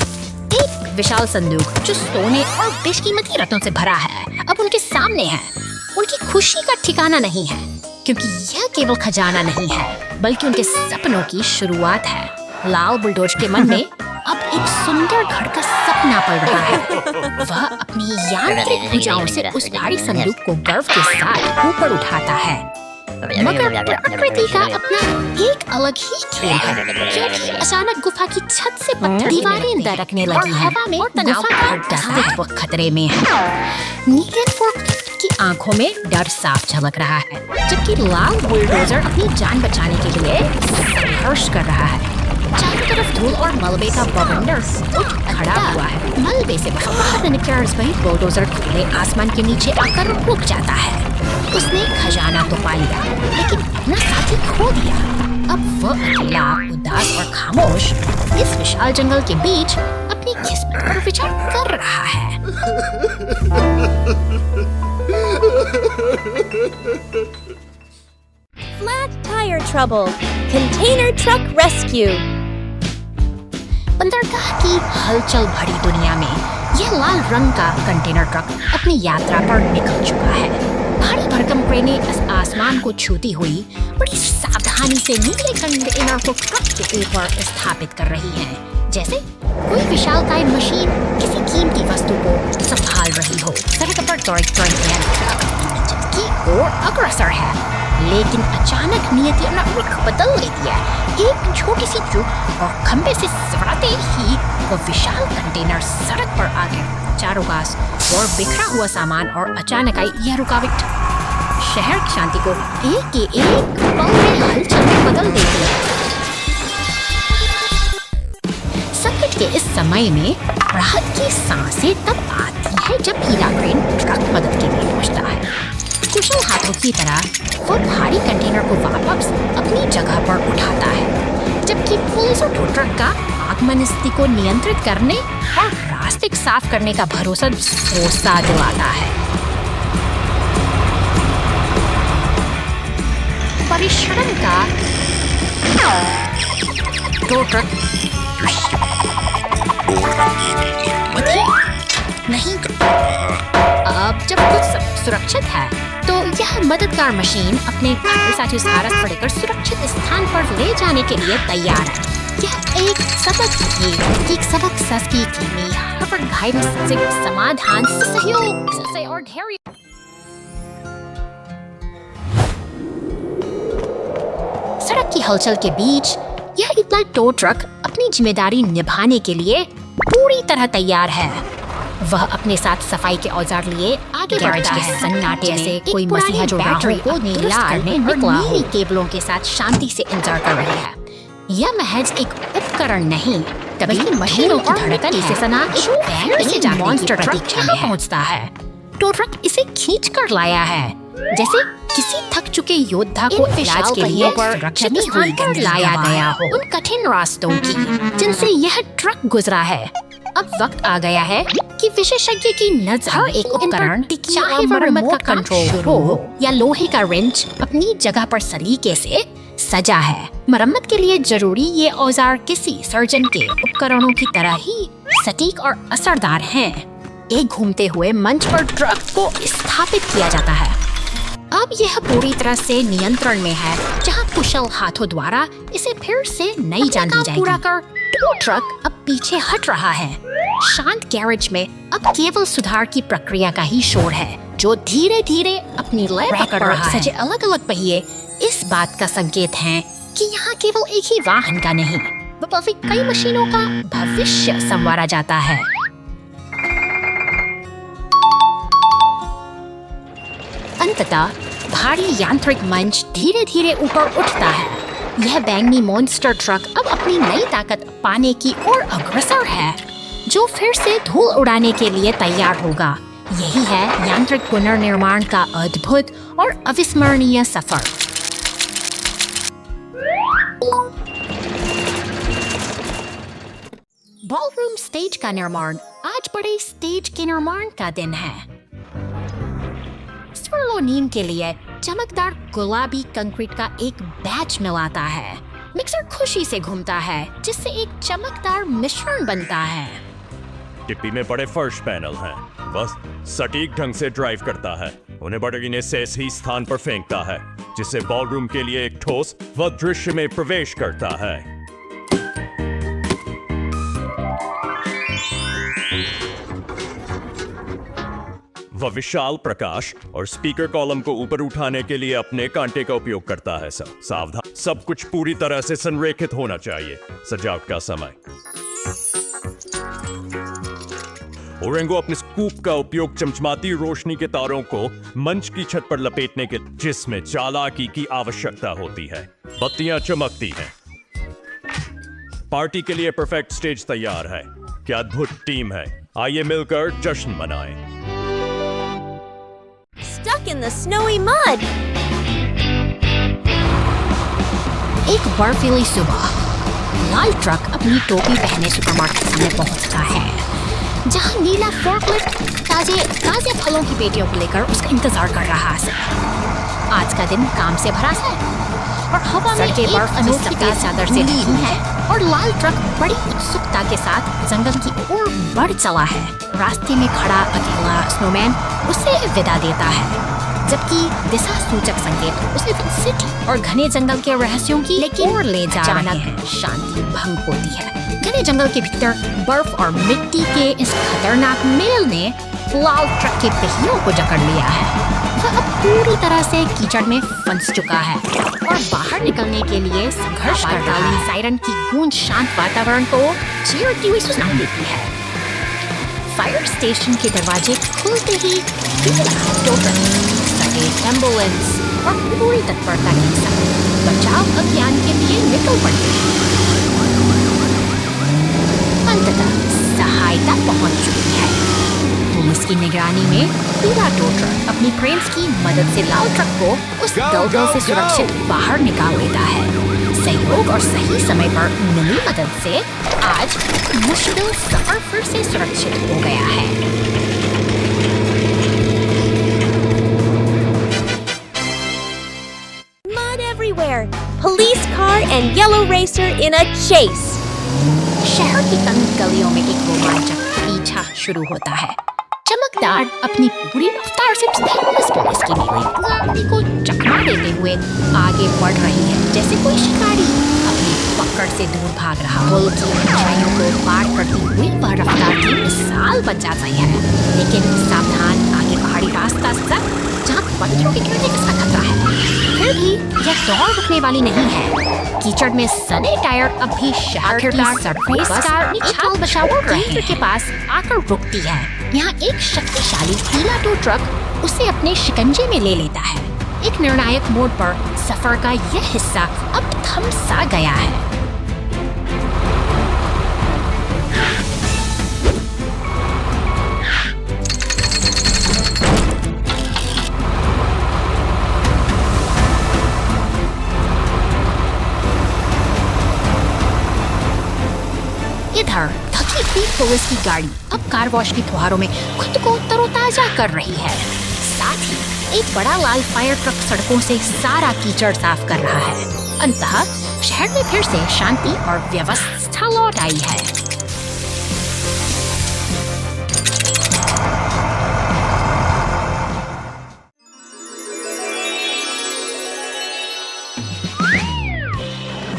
एक विशाल संदूक जो सोने और बेशकीमती रत्नों से भरा है अब उनके सामने है। उनकी खुशी का ठिकाना नहीं है, क्योंकि यह केवल खजाना नहीं है बल्कि उनके सपनों की शुरुआत है। लाल बुलडोज के मन में अब एक सुंदर घर का सपना पल रहा है। वह अपनी यांत्रिक भुजाओं से उस भारी संदूक को गर्व के साथ ऊपर उठाता है, मगर प्रकृति का अपना एक अलग ही खेल है, क्योंकि अचानक गुफा की छत से पत्थर दीवारें दरकने लगी हैं और गुफा का अस्तित्व खतरे में है। नीले फोर्कलिफ्ट की आंखों में डर साफ झलक रहा है, जबकि लाल बुलडोजर अपनी जान बचाने के लिए संघर्ष कर रहा है। चारों तरफ धूल और मलबे का बवंडर उठ खड़ा हुआ है। मलबे से बाहर निकलकर वही बुलडोजर खुले आसमान के नीचे आकर रुक जाता है। उसने खजाना तो पा लिया, लेकिन अपना साथी खो दिया। अब वह अकेला, उदास और खामोश इस विशाल जंगल के बीच अपनी किस्मत पर विचार कर रहा है। Flat tire trouble. Container truck rescue. बंदरगाह की हलचल भरी दुनिया में यह लाल रंग का कंटेनर ट्रक अपनी यात्रा पर निकल चुका है। भारी भरकम क्रेनें इस आसमान को छूती हुई बड़ी सावधानी से नीले कंटेनर को ट्रक के ऊपर स्थापित कर रही हैं, जैसे कोई विशालकाय मशीन किसी कीमती वस्तु को संभाल रही हो। सड़क पर ट्रक की ओर अग्रसर है, लेकिन अचानक नियति अपना रुख बदल लेती है। एक छोटी सी चूक और खंबे से सवराते ही वो विशाल कंटेनर सड़क पर आ गया। चारों पास और बिखरा हुआ सामान और अचानक आई यह रुकावट शहर की शांति को एक के एक पल में हलचल में बदल देती है। संकट के इस समय में राहत की सांसें तब आती है जब हीरा क्रेन ट्रक मदद के लिए पहुंचता है। कुशल हाथों की तरह वो भारी कंटेनर को वापस अपनी जगह पर उठाता है, जबकि पुलिस और टो ट्रक का आगमन स्थिति को नियंत्रित करने और रास्ते साफ करने का भरोसा दिलाता है। परिश्रम का टो ट्रक नहीं, अब जब कुछ सुरक्षित है तो यह मददगार मशीन अपने घायल साथी सारस पर लेकर सुरक्षित स्थान पर ले जाने के लिए तैयार है। यह एक सबक सस्ती धीमी हार्वर्ड गाइडेंस से समाधान सहयोग से और धैर्य। सड़क की हलचल के बीच यह इतना टो ट्रक अपनी जिम्मेदारी निभाने के लिए पूरी तरह तैयार है। वह अपने साथ सफाई के औजार लिए आगे बढ़ता है, सन्नाटे से कोई मसीहा जो बैटरी को नीला करने और नीली केबलों के साथ शांति से इंतजार कर रही है। यह महज एक उपकरण नहीं, बल्कि मशीनों की धड़कन से सना एक बैंड से जाने मॉन्स्टर ट्रक जहां पहुंचता है। टो ट्रक इसे खींच कर लाया है, जैसे किसी थक चुके योद्धा को इलाज के लिए सुरक्षित स्थान पर लाया गया हो। उन कठिन रास्तों की जिनसे यह ट्रक गुजरा है, अब वक्त आ गया है कि विशेषज्ञ की नजर एक उपकरण, चाहे वह रिमोट का कंट्रोल हो या लोहे का रिंच, अपनी जगह पर सलीके से सजा है। मरम्मत के लिए जरूरी ये औजार किसी सर्जन के उपकरणों की तरह ही सटीक और असरदार हैं। एक घूमते हुए मंच पर ट्रक को स्थापित किया जाता है। अब यह पूरी तरह से नियंत्रण में है, जहां कुशल हाथों द्वारा इसे फिर से नई जान दी जाएगी। पूरा कर टो ट्रक अब पीछे हट रहा है। शांत गैरेज में अब केवल सुधार की प्रक्रिया का ही शोर है, जो धीरे धीरे अपनी लय पकड़ रहा है। सजे अलग अलग पहिए इस बात का संकेत हैं कि यहाँ केवल एक ही वाहन का नहीं, बल्कि कई मशीनों का भविष्य संवारा जाता है। अंततः भारी यांत्रिक मंच धीरे धीरे ऊपर उठता है। यह बैंगनी मॉन्स्टर ट्रक अब अपनी नई ताकत पाने की ओर अग्रसर है, जो फिर से धूल उड़ाने के लिए तैयार होगा। यही है यांत्रिक पुनर्निर्माण का अद्भुत और अविस्मरणीय सफर। बॉलरूम स्टेज का निर्माण आज बड़े स्टेज के निर्माण का दिन है। स्वर्लोनीन के लिए चमकदार गुलाबी कंक्रीट का एक बैच मिलाता है। मिक्सर खुशी से घूमता है, जिससे एक चमकदार मिश्रण बनता है। टिप्पी में बड़े फर्श पैनल हैं, बस सटीक ढंग से ड्राइव करता है। उन्हें बड़गिने से सही स्थान पर फेंकता है, जिससे बॉलरूम के लिए एक ठोस व दृश्य में प्रवेश करता है। वह विशाल प्रकाश और स्पीकर कॉलम को ऊपर उठाने के लिए अपने कांटे का उपयोग करता है। सब सावधान, सब कुछ पूरी तरह से संरेखित होना चाहिए। सजावट का समय। ओरेंगो अपने स्कूप का उपयोग चमचमाती रोशनी के तारों को मंच की छत पर लपेटने के, जिसमें चालाकी की आवश्यकता होती है। बत्तियां चमकती हैं। पार्टी के लिए परफेक्ट स्टेज तैयार है। क्या अद्भुत टीम है। आइए मिलकर जश्न मनाएं। Stuck in the snowy mud. एक बर्फीली सुबह लाल ट्रक अपनी टोपी पहने सुपरमार्केट सामने पहुंचता है, जहां नीला फोर्कलिफ्ट ताजे फलों की पेटियों को लेकर उसका इंतजार कर रहा है। आज का दिन काम से भरा सा है और हवा में एक अनोखी तेज चादर से ढकी है और लाल ट्रक बड़ी उत्सुकता के साथ जंगल की ओर बढ़ चला है। रास्ते में खड़ा अकेला स्नोमैन उसे विदा देता है, जबकि दिशा सूचक संकेत उसे सिटी और घने जंगल के रहस्यों की ओर ले जा रहे हैं। शांति भंग होती है। घने जंगल के भीतर बर्फ और मिट्टी के इस खतरनाक मेल ने लाल ट्रक के पहियों को जकड़ लिया है। वह अब पूरी तरह से कीचड़ में फंस चुका है और बाहर निकलने के लिए संघर्ष करता है। सायरन की गूंज शांत वातावरण को चीरती हुई सुनाई देती है। फायर स्टेशन के दरवाजे खुलते ही एम्बुलेंस और पूरी तत्परता के साथ बचाव अभियान के लिए निकल पड़ते हैं। अंततः सहायता पहुंच चुकी है। पुलिस की निगरानी में पीला टो ट्रक अपनी क्रेन्स की मदद से लाल ट्रक को उस दलदल से सुरक्षित बाहर निकाल लेता है। सहयोग और सही समय पर मिली मदद से आज मुश्किल सफर फिर से सुरक्षित हो गया है। Everywhere. Police car and yellow racer in a chase. शहर की तंग गलियों में एक रोमांचक पीछा शुरू होता है। चमकदार अपनी पूरी रफ्तार से पुलिस की गाड़ी को चकमा देते हुए आगे बढ़ रही है, जैसे कोई शिकारी अपनी पकड़ से दूर भाग रहा हो। पुल की ऊंचाइयों को पार करती हुई वह रफ्तार की मिसाल बन जाती है, लेकिन सावधान, आगे पहाड़ी रास्ता सख्त, जहाँ पत्थरों के गिरने का खतरा है। फिर भी यह दौड़ रुकने वाली नहीं है। कीचड़ में सने टायर अब भी शहर की सरफेस का बचाव केंद्र के पास आकर रुकती है। यहाँ एक शक्तिशाली पीला टो ट्रक उसे अपने शिकंजे में ले लेता है। एक निर्णायक मोड़ पर सफर का यह हिस्सा अब थम सा गया है। इधर थकी हुई पुलिस की गाड़ी अब कार वॉश की फुहारों में खुद को तरोताजा कर रही है। साथ ही एक बड़ा लाल फायर ट्रक सड़कों से सारा कीचड़ साफ कर रहा है। अंततः शहर में फिर से शांति और व्यवस्था लौट आई है।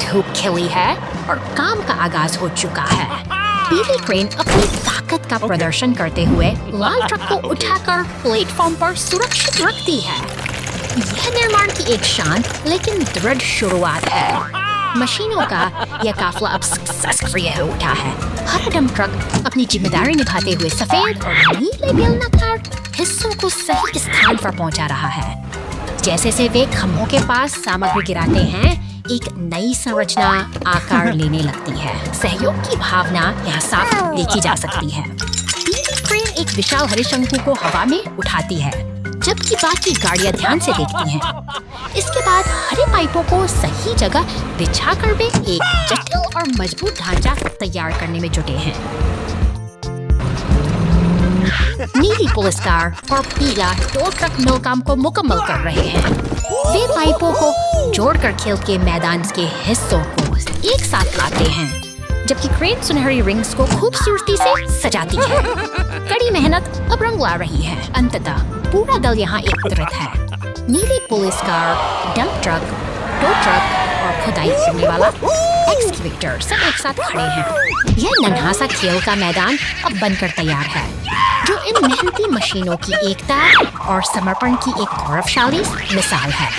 धूप खिली है और काम का आगाज हो चुका है। पीली क्रेन अपनी ताकत का प्रदर्शन करते हुए लाल ट्रक को उठाकर प्लेटफॉर्म पर सुरक्षित रखती है। यह निर्माण की एक शांत लेकिन दृढ़ शुरुआत है। मशीनों का यह काफिला अब सक्रिय हो उठा है। हर डंप ट्रक अपनी जिम्मेदारी निभाते हुए सफेद और नीले बेलनाकार हिस्सों को सही स्थान पर पहुंचा रहा है। जैसे से वे खम्भों के पास सामग्री गिराते हैं, एक नई संरचना आकार लेने लगती है। सहयोग की भावना यहाँ साफ देखी जा सकती है। पीली क्रेन एक विशाल हरे शंकु को हवा में उठाती है, जबकि बाकी गाड़ियां ध्यान से देखती हैं। इसके बाद हरे पाइपों को सही जगह बिछाकर वे एक जटिल और मजबूत ढांचा तैयार करने में जुटे हैं। नीली पुलिस कार और पीला टो ट्रक मिल काम को मुकम्मल कर रहे हैं। वे पाइपों को जोड़कर खेल के मैदान के हिस्सों को एक साथ लाते हैं, जबकि क्रेन सुनहरी रिंग्स को खूबसूरती से सजाती है। कड़ी मेहनत अब रंग ला रही है। अंततः पूरा दल यहाँ एकत्रित है। नीली police car, dump truck, tow truck और खुदाई करने वाला एक्सकेवेटर सब एक साथ खड़े हैं। यह नन्हा सा खेल का मैदान अब बनकर तैयार है। जो इन मेहनती मशीनों की एकता और समर्पण की एक गौरवशाली मिसाल है।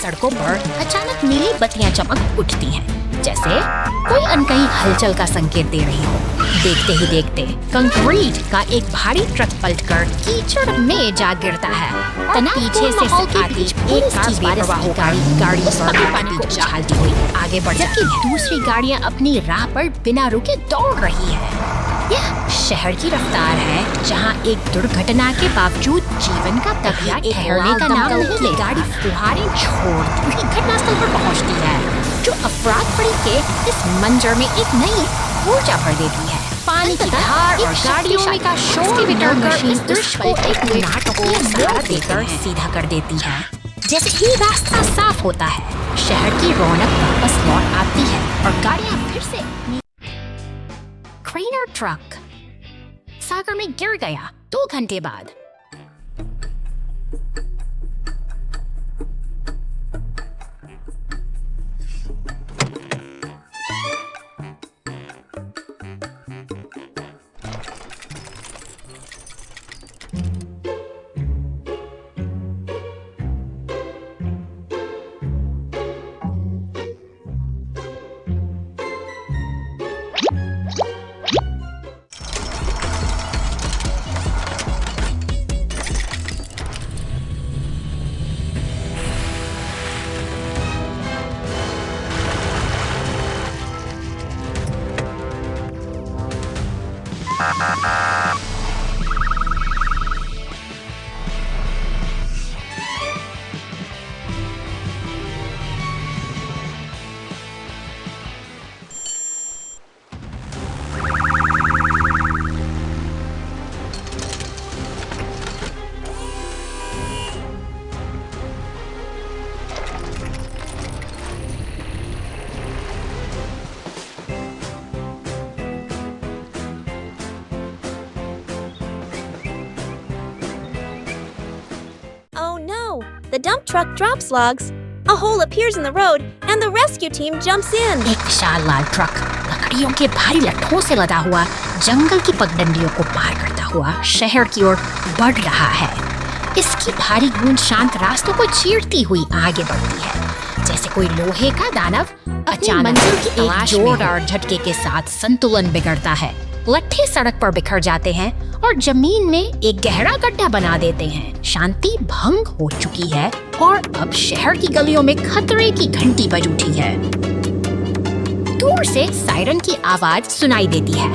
सड़कों पर अचानक नीली बत्तियां चमक उठती हैं, जैसे कोई अनकही हलचल का संकेत दे रही हो। देखते ही देखते कंक्रीट का एक भारी ट्रक पलटकर कीचड़ में जा गिरता है। पीछे से आती एक कार बेपरवाह गाड़ी सड़क पानी को उछालती हुई आगे बढ़ जाती है। दूसरी गाड़ियां अपनी राह पर बिना रुके दौड़ रही है। यह शहर की रफ्तार है, जहां एक दुर्घटना के बावजूद जीवन का तकिया ठहरने का नाम नहीं ले। गाड़ी फुहारें छोड़ती हुई घटनास्थल पर पहुंचती है, जो अफराद पड़ी के इस मंजर में एक नई ऊर्जा भर देती है। पानी की धार और गाड़ियों का शोर मशीन इस दृश्य को एक नाटकीय सहारा देकर सीधा कर देती है। जैसे ही रास्ता साफ होता है, शहर की रौनक वापस लौट आती है और गाड़ियां फिर से क्रेनर ट्रक सागर में गिर गया 2 घंटे बाद। The dump truck drops logs. A hole appears in the road, and the rescue team jumps in. एक विशाल लाल ट्रक लकड़ियों के भारी लट्ठों से लदा हुआ जंगल की पगडंडियों को पार करता हुआ शहर की ओर बढ़ रहा है। इसकी भारी गूंज शांत रास्तों को चीरती हुई आगे बढ़ती है, जैसे कोई लोहे का दानव अचानक मंजिल की एक जोरदार झटके के साथ संतुलन बिगड़ता है। लट्ठे सड़क पर बिखर जाते हैं और जमीन में एक गहरा गड्ढा बना देते हैं। शांति भंग हो चुकी है और अब शहर की गलियों में खतरे की घंटी बज उठी है। दूर से सायरन की आवाज सुनाई देती है।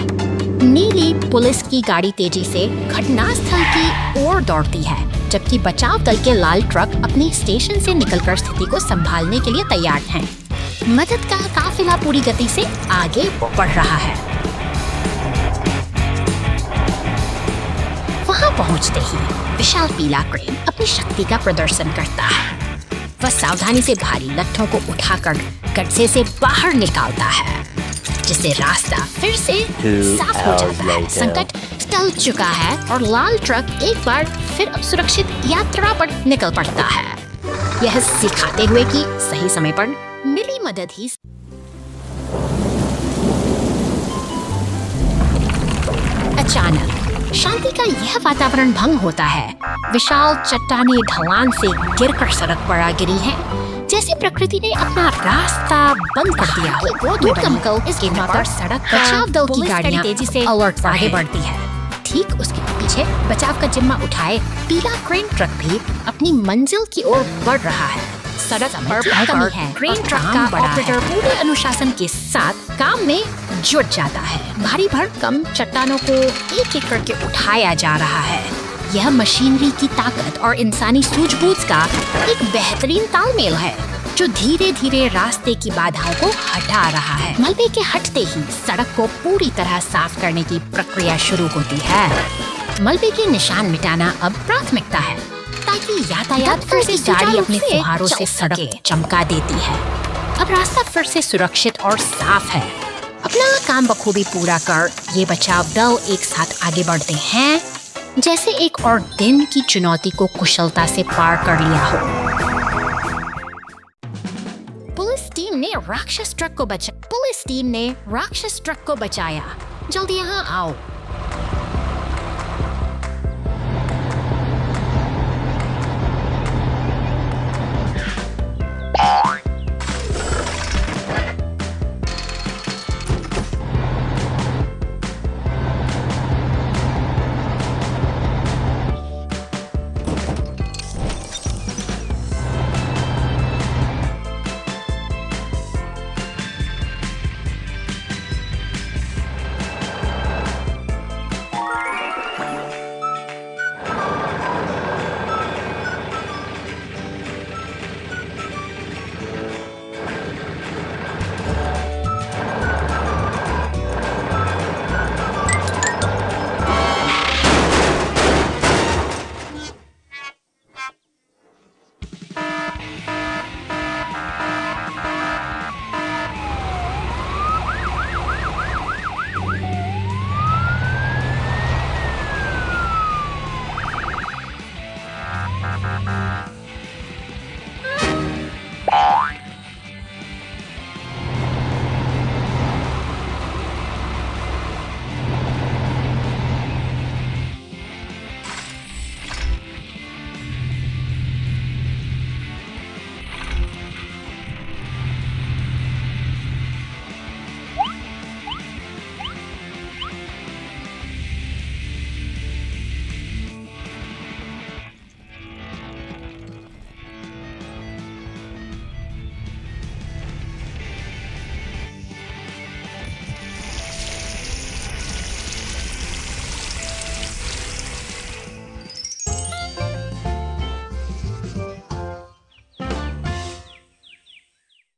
नीली पुलिस की गाड़ी तेजी से घटनास्थल की ओर दौड़ती है, जबकि बचाव दल के लाल ट्रक अपनी स्टेशन से निकलकर स्थिति को संभालने के लिए तैयार हैं। मदद का काफिला पूरी गति से आगे बढ़ रहा है। वहां पहुंचते ही विशाल पीला क्रेन अपनी शक्ति का प्रदर्शन करता है। वह सावधानी से भारी लट्ठों को उठाकर गड्ढे से बाहर निकालता है, जिससे रास्ता फिर से साफ हो जाता है। संकट टल चुका है और लाल ट्रक एक बार फिर अब सुरक्षित यात्रा पर निकल पड़ता है, यह सिखाते हुए कि सही समय पर मिली मदद ही। अचानक शांति का यह वातावरण भंग होता है। विशाल चट्टानें ढलान से गिरकर सड़क पर आ गिरी हैं, जैसे प्रकृति ने अपना रास्ता बंद कर दिया हो। इसके पर सड़क बचाव दल की गाड़ियां तेजी से अलर्ट आगे बढ़ती है। ठीक उसके पीछे बचाव का जिम्मा उठाए पीला क्रेन ट्रक भी अपनी मंजिल की ओर बढ़ रहा है। सड़क पर कमी है। क्रेन ट्रक का ऑपरेटर पूरे अनुशासन के साथ काम में जुट जाता है। भारी भरकम चट्टानों को एक एक करके उठाया जा रहा है। यह मशीनरी की ताकत और इंसानी सूझबूझ का एक बेहतरीन तालमेल है, जो धीरे धीरे रास्ते की बाधाओं को हटा रहा है। मलबे के हटते ही सड़क को पूरी तरह साफ करने की प्रक्रिया शुरू होती है। मलबे के निशान मिटाना अब प्राथमिकता है, ताकि यातायात फिर से गाड़ी अपने फुहारों से सड़क चमका देती है। अब रास्ता फिर से सुरक्षित और साफ है। अपना काम बखूबी पूरा कर ये बचाव दल एक साथ आगे बढ़ते हैं। जैसे एक और दिन की चुनौती को कुशलता से पार कर लिया हो। पुलिस टीम ने राक्षस ट्रक को बचाया। जल्दी यहाँ आओ।